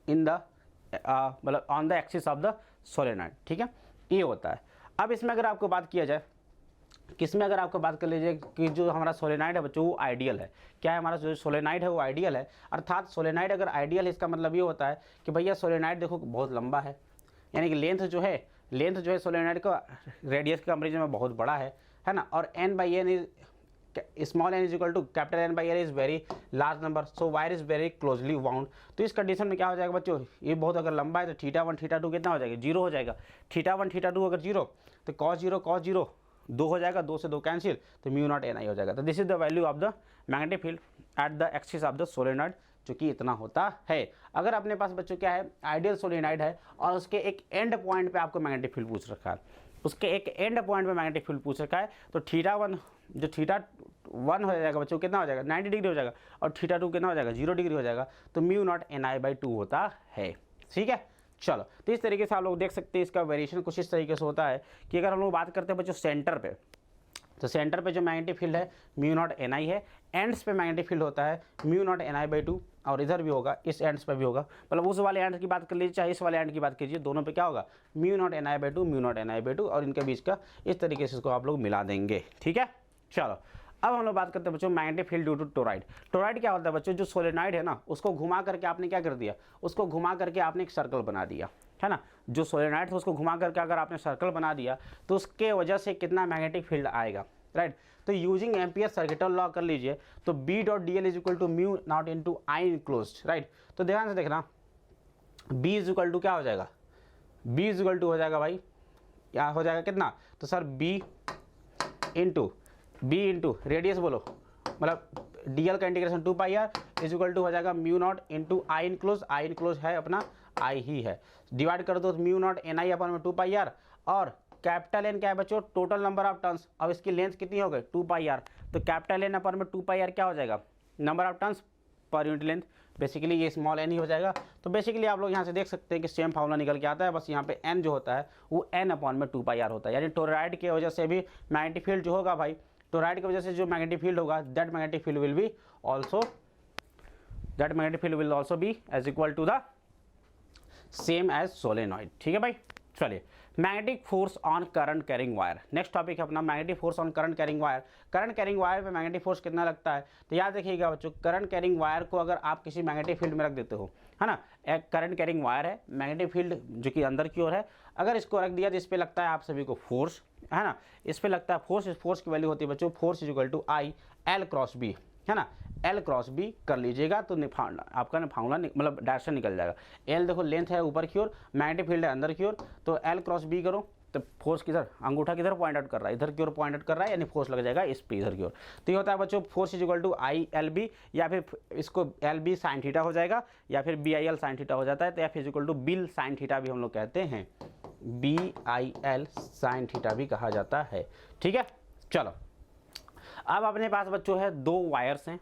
in the मतलब on the axis of the solenoid, ठीक है, ये होता है। अब इसमें अगर आपको बात किया जाए, किसमें अगर आपको बात कर लीजिए कि जो हमारा सोलेनॉइड है बच्चों वो आइडियल है, क्या है हमारा जो सोलेनॉइड है वो आइडियल है, अर्थात सोलेनॉइड अगर आइडियल है इसका मतलब ये होता है कि भैया सोलेनॉइड देखो बहुत लंबा है, यानी कि लेंथ जो है सोलेनॉइड का रेडियस के कंपेरिजन में बहुत बड़ा है ना, और N by N is small N is equal to capital N by N is very large number, so wire is very closely bound. तो इस कंडीशन में क्या हो जाएगा बच्चों, ये बहुत अगर लंबा है तो थीटा 1 थीटा 2 कितना हो जाएगा, 0 हो जाएगा, थीटा 1 थीटा 2 अगर 0 तो कॉस 0 2 हो जाएगा, 2 से 2 कैंसिल, तो म्यू नॉट एन आई हो जाएगा। तो this is the value of the magnetic field at the axis of the solenoid, जो कि इतना होता है। अगर अपने पास बच्चों क्या है आइडियल सोलेनॉइड है और उसके एक एंड पॉइंट पे आपको मैग्नेटिक फील्ड पूछ रखा है, उसके एक एंड पॉइंट पे मैग्नेटिक फील्ड पूछ रखा है, तो थीटा 1 जो थीटा 1 हो जाएगा बच्चों कितना हो जाएगा 90 डिग्री हो जाएगा, और थीटा 2 कितना हो जाएगा 0 डिग्री हो जाएगा, तो mu naught N I by 2 होता है, ठीक है। चलो तो इस तरीके से आप लोग देख सकते हैं, इसका वेरिएशन कुछ इस तरीके से होता है कि अगर हम लोग बात करते हैं बच्चों सेंटर पे, तो सेंटर पे जो मैग्नेटिक फील्ड है म्यू नॉट एन आई है, एंड्स पे मैग्नेटिक फील्ड होता है mu naught N I by 2, और इधर भी होगा इस एंड्स पे भी होगा, मतलब उस वाले एंड की बात कर लीजिए चाहे इस वाले एंड की बात कीजिए, दोनों पे क्या होगा mu naught N I by 2 mu naught N I by 2, और इनके बीच का इस तरीके से इसको आप लोग मिला देंगे, ठीक है। चलो अब हम लोग बात करते हैं बच्चों magnetic field due to toroid. Toroid क्या होता है बच्चों, जो सोलेनॉइड है ना उसको घुमा करके आपने क्या कर दिया, उसको घुमा करके आपने एक सर्कल बना दिया है ना, जो सोलेनॉइड था उसको घुमा करके अगर आपने सर्कल बना दिया तो उसके वजह से कितना मैग्नेटिक फील्ड आएगा, राइट। तो यूजिंग एम्पियर सर्किटल लॉ कर लीजिए, तो B dot D L is equal to mu naught into I enclosed, right. तो ध्यान से देखना बी इज इक्वल टू क्या हो जाएगा, बी इज इक्वल टू हो जाएगा भाई क्या हो जाएगा कितना, तो सर बी इंटू रेडियस बोलो, मतलब डीएल का integration 2 pi R is equal to हो जाएगा mu naught into I enclose है अपना आई ही है, डिवाइड कर दो तो म्यू नॉट एन आई अपन में 2 पाई आर, और कैपिटल एन क्या है बच्चों टोटल नंबर ऑफ टर्न्स, अब इसकी लेंथ कितनी हो गई 2 पाई आर, तो कैपिटल एन अपन में 2 पाई आर क्या हो जाएगा number of turns per unit length, basically ये स्मॉल एन ही हो जाएगा। तो बेसिकली आप लोग यहाँ से देख सकते हैं कि सेम फार्मूला निकल के आता है, बस यहाँ पे एन जो होता है वो एन अपॉन में 2 पाई आर होता है, यानी टोरॉइड की वजह से भी मैग्नेटिक फील्ड जो होगा भाई, टोरॉइड की वजह से जो मैग्नेटिक फील्ड होगा that magnetic field will also be as equal to the same as solenoid, ठीक है भाई। चलिए magnetic force on current carrying wire, next topic है अपना magnetic force on current carrying wire. Current carrying wire पे magnetic force कितना लगता है, तो याद रखिएगा बच्चों करंट कैरिंग वायर को अगर आप किसी मैग्नेटिक फील्ड में रख देते हो है ना, एक करंट कैरिंग वायर है मैग्नेटिक फील्ड जो कि अंदर की ओर है, अगर इसको रख दिया तो इस पर लगता है आप सभी को फोर्स है ना, इस पर लगता है फोर्स, इस फोर्स की वैल्यू होती है बच्चों force is equal to I L cross B है ना, एल क्रॉस बी कर लीजिएगा तो आपका फार्मूला मतलब डायरेक्शन निकल जाएगा। एल देखो लेंथ है ऊपर की ओर, मैग्नेटिक फील्ड है अंदर की ओर, तो एल क्रॉस बी करो तो फोर्स किधर अंगूठा किधर पॉइंट आउट कर रहा है, इधर की ओर पॉइंट आउट कर रहा है, यानी फोर्स लग जाएगा इस पे इधर की ओर। तो ये होता है बच्चों force is equal to I L B, या फिर इसको एल बी साइन थीटा हो जाएगा, या फिर B I L sine theta हो जाता है, तो F is equal to BIL sine theta भी हम लोग कहते हैं, B I L sine theta भी कहा जाता है, ठीक है। चलो अब अपने पास बच्चों है 2 वायर्स हैं,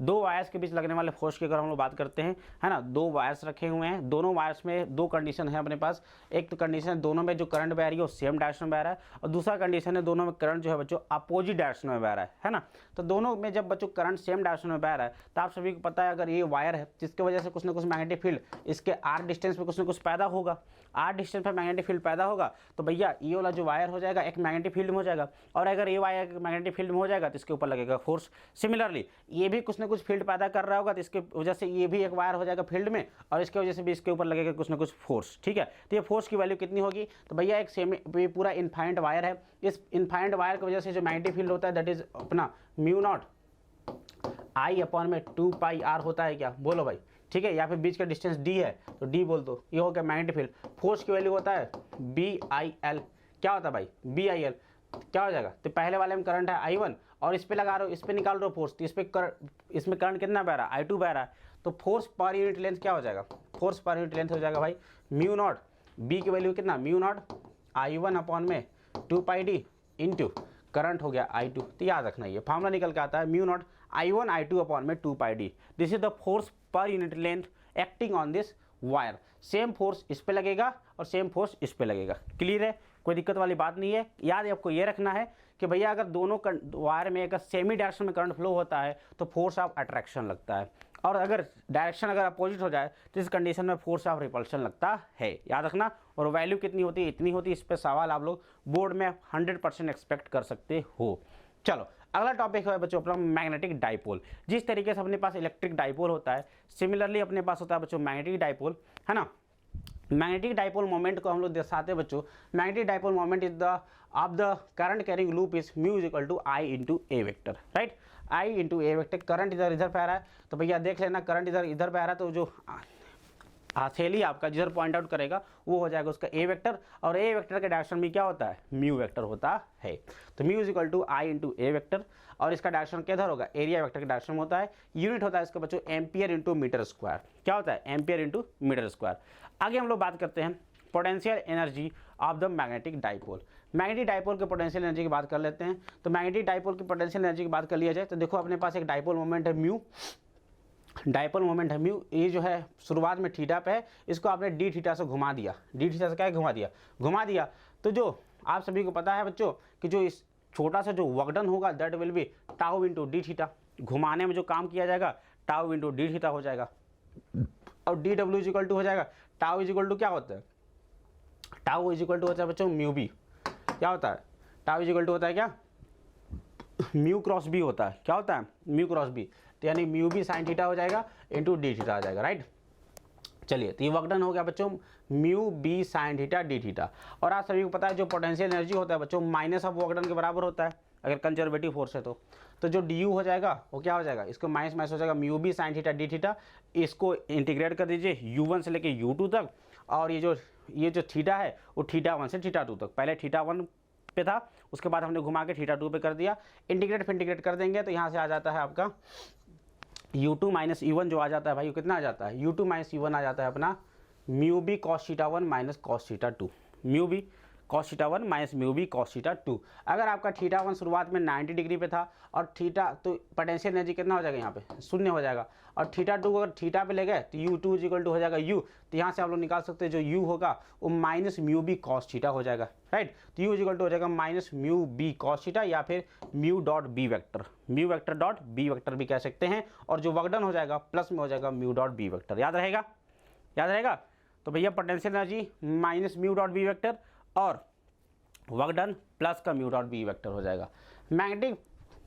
2 वायर्स के बीच लगने वाले फोर्स की अगर हम लोग बात करते हैं है ना, 2 वायर्स रखे हुए हैं, दोनों वायर्स में 2 कंडीशन है अपने पास, एक तो कंडीशन है दोनों में जो करंट बह रही है वो सेम डायरेक्शन में बह रहा है, और दूसरा कंडीशन है दोनों में करंट जो है बच्चों अपोजिट डायरेक्शन में बह रहा है ना। तो दोनों में जब बच्चों करंट सेम डायरेक्शन में बह रहा है तो आप सभी को पता है अगर ये वायर है जिसकी वजह से कुछ ना कुछ मैग्नेटिक फील्ड इसके आर डिस्टेंस पे कुछ ना कुछ पैदा होगा, आर डिस्टेंस पे मैग्नेटिक फील्ड पैदा होगा तो भैया ये वाला जो वायर हो जाएगा एक मैग्नेटिक फील्ड में हो जाएगा, और अगर ये वायर मैग्नेटिक फील्ड में हो जाएगा तो इसके ऊपर लगेगा फोर्स। सिमिलरली ये भी कुछ ना कुछ फील्ड पैदा कर रहा होगा तो इसके वजह से ये भी एक वायर हो जाएगा फील्ड में, और इसके वजह से भी इसके ऊपर लगेगा कुछ ना कुछ फोर्स। ठीक है, तो ये फोर्स की वैल्यू कितनी होगी, तो भैया एक सेमी पूरा इनफाइनाइट वायर है, इस इनफाइनाइट वायर की वजह से जो मैग्नेटिक फील्ड होता है दैट इज अपना म्यू नॉट आई अपॉन में 2 पाई आर होता है क्या, बोलो भाई। ठीक है, या फिर बीच का डिस्टेंस डी है तो डी बोल दो, ये हो गया मैग्नेटिक फील्ड। फोर्स की वैल्यू होता है बी आई एल, क्या होता है भाई बी आई एल, क्या हो जाएगा, तो पहले वाले में करंट है I1 और इस पे लगा रहे हो, इस पे निकाल रहे हो फोर्स, तो इसमें करंट कितना बह रहा है I2 बह रहा है, तो फोर्स पर यूनिट लेंथ क्या हो जाएगा, फोर्स पर यूनिट लेंथ हो जाएगा भाई म्यू नॉट, बी की वैल्यू कितना म्यू नॉट I1 अपॉन में 2 पाई डी इंटू करंट हो गया I2। तो याद रखना ये फार्मूला निकल के आता है mu naught I1 I2 upon में 2 pi D, this is the force per unit length acting on this wire. Same force इस पे लगेगा और सेम फोर्स इस पे लगेगा, क्लियर है, कोई दिक्कत वाली बात नहीं है। याद है आपको ये रखना है कि भैया अगर दोनों वायर में अगर सेमी डायरेक्शन में करंट फ्लो होता है तो फोर्स ऑफ अट्रैक्शन लगता है, और अगर डायरेक्शन अगर अपोजिट हो जाए तो इस कंडीशन में फोर्स ऑफ रिपल्शन लगता है, याद रखना। और वैल्यू कितनी होती है, इतनी होती है। इस पर सवाल आप लोग बोर्ड में 100% एक्सपेक्ट कर सकते हो। चलो अगला टॉपिक है बच्चों अपना मैग्नेटिक डाइपोल। जिस तरीके से अपने पास इलेक्ट्रिक डाइपोल होता है सिमिलरली अपने पास होता है बच्चों मैग्नेटिक डाइपोल, है ना। मैग्नेटिक डाइपोल मोमेंट को हम लोग दर्शाते हैं बच्चों, magnetic dipole moment is the of the current carrying loop is mu is equal to I into A vector, right, I into A vector. Current इधर बह रहा है तो भैया देख लेना करंट इधर बह रहा है तो जो हथेली आपका जिधर पॉइंट आउट करेगा वो हो जाएगा उसका ए वेक्टर, और ए वेक्टर के डायरेक्शन में क्या होता है म्यू वेक्टर होता है। तो mu is equal to I into A vector, और इसका डायरेक्शन किधर होगा एरिया वेक्टर का डायरेक्शन होता है। यूनिट होता है इसका बच्चों एम्पियर इंटू मीटर स्क्वायर, क्या होता है एम्पियर इंटू मीटर स्क्वायर। आगे हम लोग बात करते हैं potential energy of the magnetic dipole. Magnetic dipole के पोटेंशियल एनर्जी की बात कर लेते हैं। तो मैग्नेटिक डाइपोल की पोटेंशियल एनर्जी की बात कर लिया जाए तो देखो अपने पास एक डाइपोल मोमेंट है म्यू, डाइपोल मोमेंट है म्यू, ये जो है शुरुआत में थीटा पे है, इसको आपने डी थीटा से घुमा दिया, डी थीटा से क्या घुमा दिया। तो जो आप सभी को पता है बच्चों कि जो इस छोटा सा जो वर्कडन होगा that will be tau into D theta, घुमाने में जो काम किया जाएगा टाउ इंटू डी थीटा हो जाएगा, और D W is equal to हो जाएगा टाउ इज इक्वल टू क्या होता है, टाउ इज इक्वल टू होता है बच्चों म्यू बी, क्या होता है टाउ इज इक्वल टू होता है क्या म्यू क्रॉस बी होता है, क्या होता है म्यू क्रॉस बी, तो यानी म्यू बी साइन थीटा हो जाएगा इंटू डी थीटा आ जाएगा, राइट। चलिए तो ये वर्क डन हो गया बच्चों mu B sine theta D theta. और आप सभी को पता है जो पोटेंशियल एनर्जी होता है बच्चों माइनस ऑफ वर्क डन के बराबर होता है अगर कंजर्वेटिव फोर्स है तो जो डी यू हो जाएगा वो क्या हो जाएगा, इसको माइनस माइनस हो जाएगा mu B sine theta D theta, इसको इंटीग्रेट कर दीजिए u1 से लेके u2 तक, और ये जो थीटा है वो थीटा 1 से थीटा 2 तक, पहले थीटा 1 पे था उसके बाद हमने घुमा के थीटा 2 पे कर दिया, इंटीग्रेट कर देंगे तो यहाँ से आ जाता है आपका u2 माइनस u1 जो आ जाता है भाई वो कितना आ जाता है u2 माइनस u1 आ जाता है अपना mu B cos theta 1 minus cos theta 2, mu B cos theta 1 minus mu B cos theta 2। अगर आपका थीटा 1 शुरुआत में 90 डिग्री पे था और थीटा तो पोटेंशियल एनर्जी कितना हो जाएगा यहाँ पे शून्य हो जाएगा, और थीटा 2 अगर थीटा पे ले गए तो u2 इज इक्वल टू हो जाएगा u, तो यहाँ से आप लोग निकाल सकते हैं जो u होगा वो minus mu B cos theta हो जाएगा, राइट। तो u इज इक्वल टू हो जाएगा minus mu B cos theta या फिर mu dot B vector, mu vector dot B vector भी कह सकते हैं, और जो वर्क डन हो जाएगा प्लस में हो जाएगा म्यू डॉट बी वेक्टर, याद रहेगा। तो भैया potential energy minus mu dot B vector और वर्क डन प्लस का म्यू डॉट बी वेक्टर हो जाएगा। Magnetic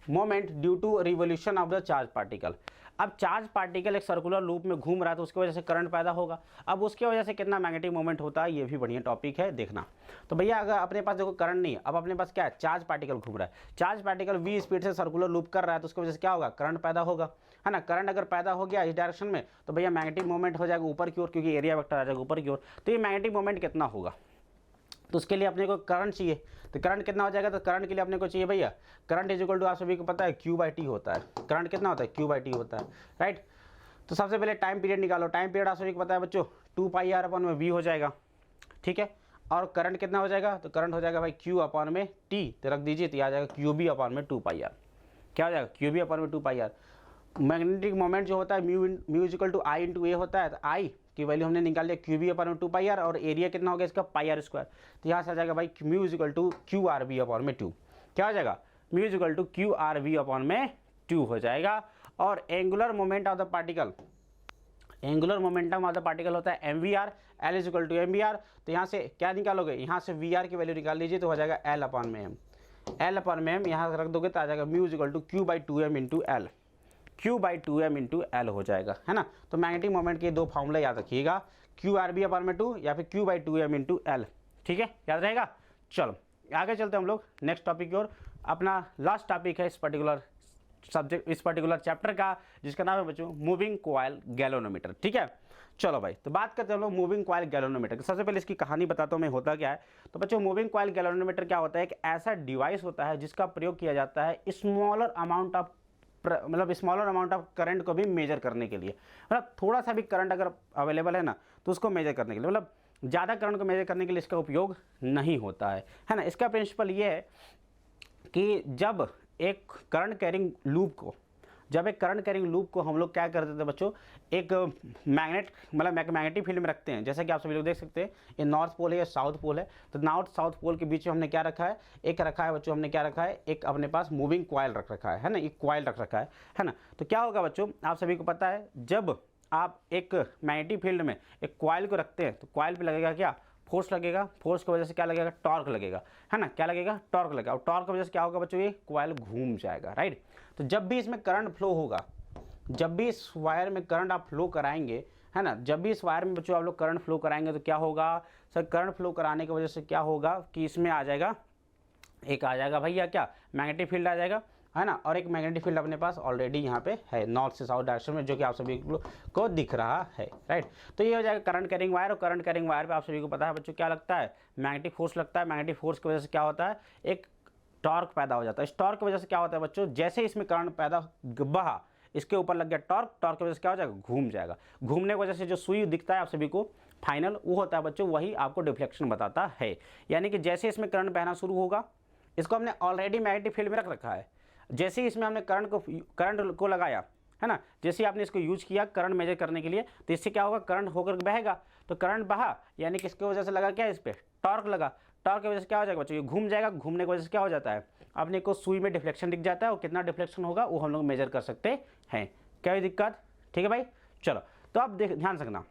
moment due to revolution of the charge particle. अब चार्ज पार्टिकल एक सर्कुलर लूप में घूम रहा है तो उसकी वजह से करंट पैदा होगा, अब उसकी वजह से कितना मैग्नेटिक मोमेंट होता है ये भी बढ़िया टॉपिक है देखना। तो भैया अगर अपने पास देखो करंट नहीं है, अब अपने पास क्या है चार्ज पार्टिकल घूम रहा है, चार्ज पार्टिकल v स्पीड से सर्कुलर लूप कर रहा है तो उसकी वजह से क्या होगा करंट पैदा होगा, है ना। करंट अगर पैदा हो गया इस डायरेक्शन में तो भैया मैग्नेटिक मोमेंट हो जाएगा ऊपर की ओर, क्योंकि एरिया वेक्टर आ जाएगा ऊपर की ओर। तो ये मैग्नेटिक मोमेंट कितना होगा तो उसके लिए अपने को करंट चाहिए, तो करंट कितना हो जाएगा, तो करंट के लिए अपने को चाहिए भैया करंट इज इक्वल टू आप सभी को पता है Q/T होता है, करंट कितना होता है Q/T होता है, राइट। तो सबसे पहले टाइम पीरियड निकालो, टाइम पीरियड आप सभी को पता है बच्चों 2πr अपॉन में v हो जाएगा, ठीक है। और करंट कितना हो जाएगा, तो करंट हो जाएगा भाई Q अपॉन में T, तो रख दीजिए तो आ जाएगा QB अपॉन में 2πr, क्या हो जाएगा QB अपॉन में 2πr। मैग्नेटिक मोमेंट जो होता है mu is equal to I into A होता है, तो आई की वैल्यू हमने निकाल लिया QB अपॉन में 2πr, और एरिया कितना हो गया इसका πr स्क्वायर, तो यहाँ से आ जाएगा भाई mu is equal to QRB upon में 2, क्या हो जाएगा mu is equal to Q R V upon में 2 हो जाएगा। और angular moment of the particle, angular momentum of the particle होता है M V R, L is equal to M V R. तो यहाँ से क्या निकालोगे, यहाँ से वी आर की वैल्यू निकाल लीजिए तो हो जाएगा एल अपॉन में एम, एल अपॉन में एम यहाँ रख दोगे तो आ जाएगा mu is equal to Q by two M into L, Q by two M into L हो जाएगा, है ना। तो मैग्नेटिक मोमेंट के दो फॉर्मूला याद रखिएगा, क्यू आर बी अपॉन में 2 या फिर Q by two M into L, ठीक है, याद रहेगा। चलो आगे चलते हैं हम लोग नेक्स्ट टॉपिक की ओर। अपना लास्ट टॉपिक है इस पर्टिकुलर सब्जेक्ट, इस पर्टिकुलर चैप्टर का, जिसका नाम है बच्चों मूविंग कॉइल गैल्वेनोमीटर, ठीक है। चलो भाई, तो बात करते हैं हम लोग मूविंग कॉइल गैल्वेनोमीटर। सबसे पहले इसकी कहानी बताता हूँ मैं, होता क्या है। तो बच्चों मूविंग कॉइल गैल्वेनोमीटर क्या होता है, एक ऐसा डिवाइस होता है जिसका प्रयोग किया जाता है स्मॉलर अमाउंट ऑफ करंट को भी मेजर करने के लिए, मतलब थोड़ा सा भी करंट अगर अवेलेबल है ना तो उसको मेजर करने के लिए, मतलब ज़्यादा करंट को मेजर करने के लिए इसका उपयोग नहीं होता है ना। इसका प्रिंसिपल ये है कि जब एक करंट कैरिंग लूप को हम लोग क्या करते थे बच्चों, एक मैग्नेटिक फील्ड में रखते हैं। जैसा कि आप सभी लोग देख सकते हैं, ये नॉर्थ पोल है या साउथ पोल है, तो नॉर्थ साउथ पोल के बीच में हमने क्या रखा है, एक रखा है बच्चों, हमने क्या रखा है, एक अपने पास मूविंग कॉइल रख रखा है ना, एक कॉइल रख रखा है ना। तो क्या होगा बच्चों, आप सभी को पता है, जब आप एक मैग्नेटिक फील्ड में एक कॉइल को रखते हैं तो कॉइल पे लगेगा क्या, फोर्स लगेगा, फोर्स की वजह से क्या लगेगा, टॉर्क लगेगा, है ना, क्या लगेगा, टॉर्क लगेगा। और टॉर्क की वजह से क्या होगा बच्चों, ये कॉइल घूम जाएगा, राइट। तो जब भी इसमें करंट फ्लो होगा, जब भी इस वायर में करंट आप फ्लो कराएंगे, है ना, जब भी इस वायर में बच्चों आप लोग करंट फ्लो कराएंगे तो क्या होगा सर, करंट फ्लो कराने की वजह से क्या होगा कि इसमें आ जाएगा, एक आ जाएगा भैया क्या, मैग्नेटिक फील्ड आ जाएगा, है ना। और एक मैग्नेटिक फील्ड अपने पास ऑलरेडी यहाँ पे है नॉर्थ से साउथ डायरेक्शन में, जो कि आप सभी को दिख रहा है, राइट। तो ये हो जाएगा करंट कैरिंग वायर। और करंट कैरिंग वायर पे आप सभी को पता है बच्चों क्या लगता है, मैग्नेटिक फोर्स लगता है। मैग्नेटिक फोर्स की वजह से क्या होता है, एक टॉर्क पैदा हो जाता है। इस टॉर्क की वजह से क्या होता है बच्चों, जैसे इसमें करंट पैदा बहा, इसके ऊपर लग गया टॉर्क, टॉर्क की वजह से क्या हो जाएगा, घूम जाएगा। घूमने की वजह से जो सुई दिखता है आप सभी को फाइनल, वो होता है बच्चों, वही आपको डिफ्लेक्शन बताता है। यानी कि जैसे इसमें करंट बहना शुरू होगा, इसको हमने ऑलरेडी मैग्नेटिक फील्ड में रख रखा है, जैसे ही इसमें हमने करंट को लगाया, है ना, जैसे ही आपने इसको यूज किया करंट मेजर करने के लिए, तो इससे क्या होगा, करंट होकर बहेगा। तो करंट बहा यानी किसकी वजह से लगा, क्या इस पर टॉर्क लगा, टॉर्क की वजह से क्या हो जाएगा बच्चों, ये घूम जाएगा। घूमने की वजह से क्या हो जाता है, अपने को सुई में डिफ्लेक्शन दिख जाता है, और कितना डिफ्लेक्शन होगा वो हम लोग मेजर कर सकते हैं। क्या दिक्कत, ठीक है भाई। चलो तो अब ध्यान रखना,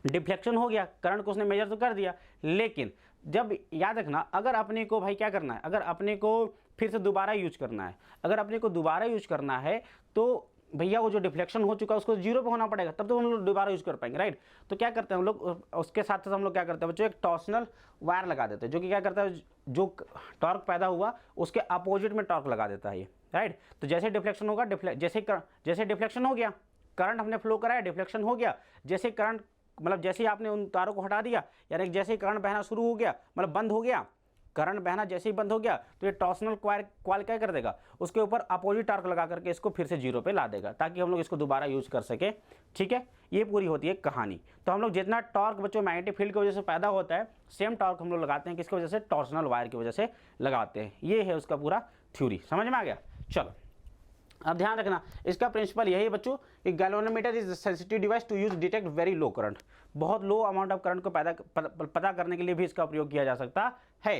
डिफ्लेक्शन हो गया, करंट को उसने मेजर तो कर दिया, लेकिन जब याद रखना, अगर अपने को भाई क्या करना है, अगर अपने को फिर से दोबारा यूज करना है, अगर अपने को दोबारा यूज करना है तो भैया वो जो डिफ्लेक्शन हो चुका है उसको जीरो पे होना पड़ेगा, तब तो हम लोग दोबारा यूज कर पाएंगे, राइट। तो क्या करते हैं हम लोग, उसके साथ साथ हम लोग क्या करते हैं बच्चों, एक टॉर्सनल वायर लगा देते हैं, जो कि क्या करता है, जो टॉर्क पैदा हुआ उसके अपोजिट में टॉर्क लगा देता है ये, राइट। तो जैसे डिफ्लेक्शन होगा, जैसे डिफ्लेक्शन हो गया, करंट हमने फ्लो कराया, डिफ्लेक्शन हो गया, जैसे करंट मतलब जैसे ही आपने उन तारों को हटा दिया, यानी जैसे ही करंट बहना शुरू हो गया, मतलब बंद हो गया, करंट बहना जैसे ही बंद हो गया, तो ये टॉर्सनल कॉइल क्या कर देगा, उसके ऊपर अपोजिट टॉर्क लगा करके इसको फिर से जीरो पे ला देगा, ताकि हम लोग इसको दोबारा यूज कर सके, ठीक है। ये पूरी होती है कहानी। तो हम लोग जितना टॉर्क बच्चों मैग्नेटिक फील्ड की वजह से पैदा होता है, सेम टॉर्क हम लोग लगाते हैं किसकी वजह से, टॉर्सनल वायर की वजह से लगाते हैं। ये है उसका पूरा थ्योरी, समझ में आ गया। चलो अब ध्यान रखना, इसका प्रिंसिपल यही है बच्चों कि galvanometer is sensitive device to use detect very low current. बहुत लो अमाउंट ऑफ करंट को पता करने के लिए भी इसका प्रयोग किया जा सकता है।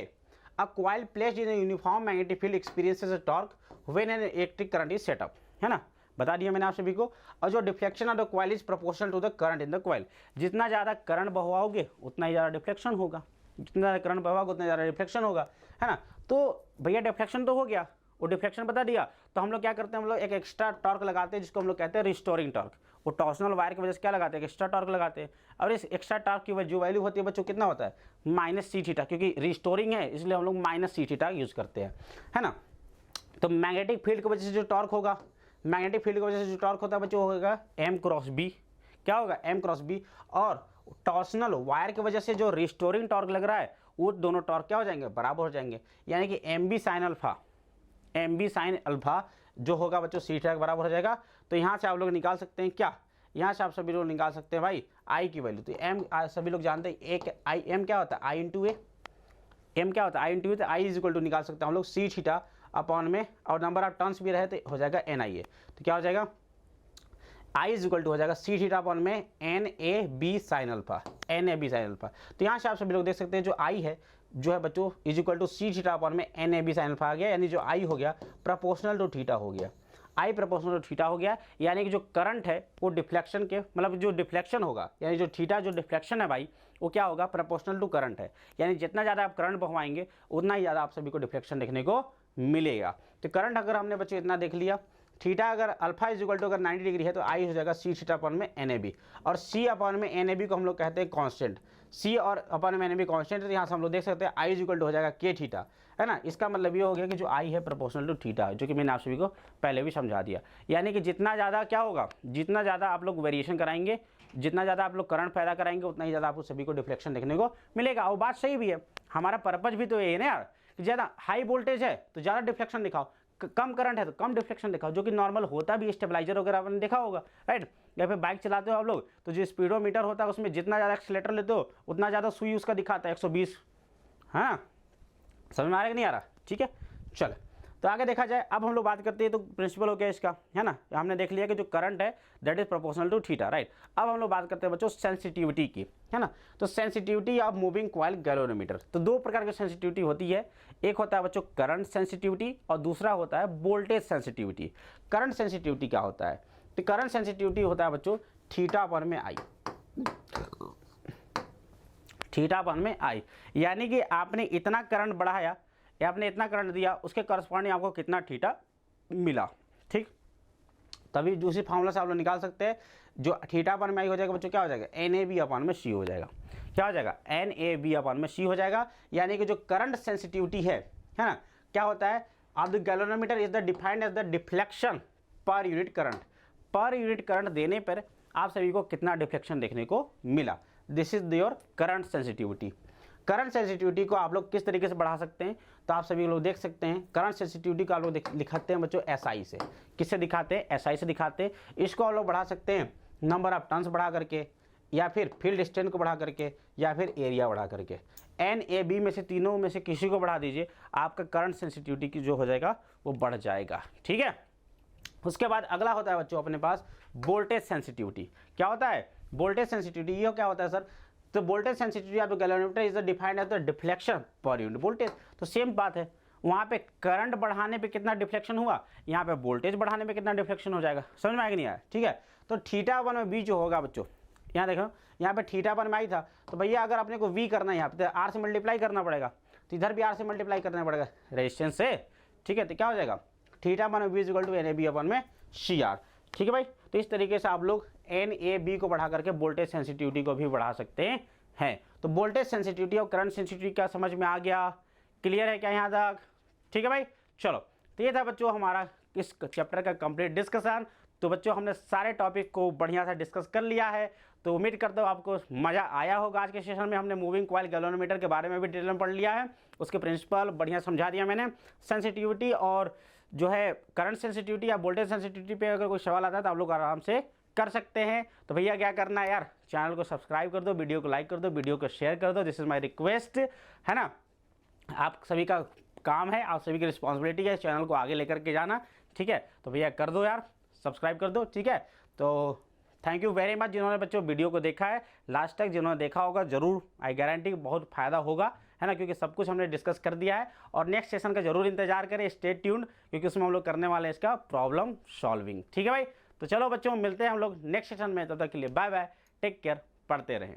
A coil placed in uniform magnetic field experiences a torque when an electric current is set up, है ना, बता दिया मैंने आप सभी को। और जो deflection of the coil is proportional to the current in the coil, जितना ज़्यादा करंट बहवाओगे उतना ही ज़्यादा डिफ्लेक्शन होगा, जितना ज़्यादा करंट बहवाओगे उतना ज़्यादा डिफ्लेक्शन होगा, है ना। तो भैया डिफ्लेक्शन तो हो गया, वो डिफ्लेक्शन बता दिया, तो हम लोग क्या करते हैं, हम लोग एक एक्स्ट्रा टॉर्क लगाते हैं, जिसको हम लोग कहते हैं रिस्टोरिंग टॉर्क। वो टॉर्सनल वायर की वजह से क्या लगाते हैं, एक्स्ट्रा टॉर्क लगाते हैं। और इस एक्स्ट्रा टॉर्क की जो वैल्यू होती है बच्चों कितना होता है, माइनस सी थीटा, क्योंकि रिस्टोरिंग है इसलिए हम लोग माइनस सी थीटा यूज करते हैं, है ना। तो मैग्नेटिक फील्ड की वजह से जो टॉर्क होगा, मैग्नेटिक फील्ड की वजह से जो टॉर्क होता है बच्चों होगा एम क्रॉस बी, क्या होगा एम क्रॉस बी। और टॉर्सनल वायर की वजह से जो रिस्टोरिंग टॉर्क लग रहा है, वो दोनों टॉर्क क्या हो जाएंगे, बराबर हो जाएंगे। यानी कि M B sine alpha, M B sine alpha जो होगा बच्चों सी थीटा के बराबर हो जाएगा। तो यहाँ से आप लोग निकाल सकते हैं क्या, यहाँ से आप सभी लोग निकाल सकते हैं भाई आई की वैल्यू। तो एम सभी लोग जानते हैं, एक आई एम क्या होता है, आई इंटू ए, एम क्या होता है आई इंटू ए। तो आई इज इक्वल टू निकाल सकते हैं हम लोग सी थीटा अपॉन में, और नंबर ऑफ टर्न्स भी रहे तो हो जाएगा एन आई ए। तो क्या हो जाएगा, आई इज इक्वल टू हो जाएगा सी थीटा अपॉन में N A B sine alpha, N A B sine alpha. तो यहाँ से आप सभी लोग देख सकते हैं जो आई है जो है बच्चों is equal to C theta upon में N A B sine alpha आ गया, यानी जो आई हो गया प्रोपोर्शनल टू थीटा हो गया, आई प्रोपोर्शनल टू थीटा हो गया, यानी कि जो करंट है वो डिफ्लेक्शन के मतलब जो डिफ्लेक्शन होगा, यानी जो थीटा जो डिफ्लेक्शन है भाई वो क्या होगा प्रोपोर्शनल टू करंट है, यानी जितना ज़्यादा आप करंट बहवाएंगे उतना ही ज़्यादा आप सभी को डिफ्लेक्शन देखने को मिलेगा। तो करंट अगर हमने बच्चों इतना देख लिया, थीटा अगर अल्फा इज इक्वल टू अगर 90 डिग्री है तो आई हो जाएगा सी थीटा अपॉन में एन ए बी, और सी अपॉन में एन ए बी को हम लोग कहते हैं कांस्टेंट, सी और अपॉन में एन ए बी कांस्टेंट, तो यहाँ से हम लोग देख सकते हैं आई इज इक्वल टू हो जाएगा के थीटा, है ना। इसका मतलब ये हो गया कि जो आई है प्रोपोर्शनल टू थीटा, जो कि मैंने आप सभी को पहले भी समझा दिया, यानी कि जितना ज़्यादा क्या होगा, जितना ज़्यादा आप लोग वेरिएशन कराएंगे, जितना ज़्यादा आप लोग करंट पैदा कराएंगे उतना ही ज़्यादा आपको सभी को डिफ्लेक्शन देखने को मिलेगा। और बात सही भी है, हमारा पर्पज भी तो ये है ना यार कि ज़्यादा हाई वोल्टेज है तो ज़्यादा डिफ्लेक्शन दिखाओ, कम करंट है तो कम डिफ्लेक्शन दिखाओ, जो कि नॉर्मल होता भी स्टेबलाइजर वगैरह आपने देखा होगा, राइट। या फिर बाइक चलाते हो आप लोग तो जो स्पीडोमीटर होता है उसमें जितना ज़्यादा एक्सीलेटर लेते हो उतना ज़्यादा सुई उसका दिखाता है 120, हाँ समझ में आ रहा है कि नहीं आ रहा, ठीक है। चलो तो आगे देखा जाए, अब हम लोग बात करते हैं तो प्रिंसिपल हो गया इसका, है ना। हमने देख लिया कि जो करंट है that is proportional to theta, right. अब हम लोग बात करते हैं बच्चों सेंसिटिविटी की, है ना। तो sensitivity of moving coil galvanometer, तो दो प्रकार की सेंसिटिविटी होती है, एक होता है बच्चों करंट सेंसिटिविटी और दूसरा होता है वोल्टेज सेंसिटिविटी। करंट सेंसिटिविटी क्या होता है, तो करंट सेंसिटिविटी होता है बच्चों थीटा अपॉन में आई, थीटा अपॉन में आई, यानी कि आपने इतना करंट बढ़ाया या आपने इतना करंट दिया उसके करस्पॉन्डिंग आपको कितना थीटा मिला, ठीक। तभी दूसरी फार्मूला से आप लोग निकाल सकते हैं, जो थीटा अपॉन में आई हो जाएगा बच्चों क्या हो जाएगा एन ए बी अपॉन में सी हो जाएगा, क्या हो जाएगा एन ए बी अपॉन में सी हो जाएगा। यानी कि जो करंट सेंसिटिविटी है ना, क्या होता है of the galvanometer is the defined as the deflection per unit current, per unit current देने पर आप सभी को कितना डिफ्लेक्शन देखने को मिला, this is your current sensitivity. Current sensitivity को आप लोग किस तरीके से बढ़ा सकते हैं, तो आप सभी लोग देख सकते हैं करंट सेंसिटिविटी को आप लोग दिखाते हैं बच्चों एसआई से, किससे दिखाते हैं एसआई से दिखाते हैं। इसको आप लोग बढ़ा सकते हैं नंबर ऑफ टर्न्स बढ़ा करके, या फिर फील्ड स्ट्रेंथ को बढ़ा करके, या फिर एरिया बढ़ा करके। एन ए बी में से तीनों में से किसी को बढ़ा दीजिए, आपका करंट सेंसिटिविटी की जो हो जाएगा वो बढ़ जाएगा, ठीक है। उसके बाद अगला होता है बच्चों अपने पास वोल्टेज सेंसिटिविटी। क्या होता है वोल्टेज सेंसिटिविटी, ये क्या होता है सर, तो voltage sensitivity of the galvanometer is defined as the deflection per unit voltage. तो सेम बात है, वहाँ पे करंट बढ़ाने पे कितना डिफ्लेक्शन हुआ, यहाँ पे वोल्टेज बढ़ाने पे कितना डिफ्लेक्शन हो जाएगा, समझ में आएगा नहीं आया, ठीक है। तो थीटा वन में बी जो होगा बच्चों, यहाँ देखो यहाँ पे थीटा वन में आई था, तो भैया अगर अपने को वी करना है यहाँ पे आर से मल्टीप्लाई करना पड़ेगा, तो इधर भी आर से मल्टीप्लाई करना पड़ेगा रेजिस्टेंस से, ठीक है। तो क्या हो जाएगा theta one V is equal to N A B upon में सी आर, ठीक है भाई। तो इस तरीके से आप लोग एन ए बी को बढ़ा करके वोल्टेज सेंसिटिविटी को भी बढ़ा सकते हैं। तो वोल्टेज सेंसिटिविटी और करंट सेंसिटिविटी का समझ में आ गया, क्लियर है क्या यहाँ तक, ठीक है भाई। चलो तो ये था बच्चों हमारा इस चैप्टर का कंप्लीट डिस्कशन। तो बच्चों हमने सारे टॉपिक को बढ़िया से डिस्कस कर लिया है, तो उम्मीद करता हूँ आपको मज़ा आया होगा। आज के सेशन में हमने मूविंग कॉइल गैल्वेनोमीटर के बारे में भी डिटेल में पढ़ लिया है, उसके प्रिंसिपल बढ़िया समझा दिया मैंने। सेंसिटिविटी और जो है करंट सेंसिटिविटी या वोल्टेज सेंसिटिविटी पे अगर कोई सवाल आता है तो आप लोग आराम से कर सकते हैं। तो भैया क्या करना है यार, चैनल को सब्सक्राइब कर दो, वीडियो को लाइक कर दो, वीडियो को शेयर कर दो, दिस इज़ माय रिक्वेस्ट, है ना। आप सभी का काम है, आप सभी की रिस्पॉन्सिबिलिटी है चैनल को आगे लेकर के जाना, ठीक है। तो भैया कर दो यार, सब्सक्राइब कर दो, ठीक है। तो थैंक यू वेरी मच जिन्होंने बच्चों वीडियो को देखा है लास्ट तक, जिन्होंने देखा होगा ज़रूर आई गारंटी बहुत फ़ायदा होगा, है ना, क्योंकि सब कुछ हमने डिस्कस कर दिया है। और नेक्स्ट सेशन का जरूर इंतजार करें, स्टे ट्यून्ड, क्योंकि उसमें हम लोग करने वाले हैं इसका प्रॉब्लम सॉल्विंग, ठीक है भाई। तो चलो बच्चों मिलते हैं हम लोग नेक्स्ट सेशन में, तब तक के लिए बाय बाय, टेक केयर, पढ़ते रहें।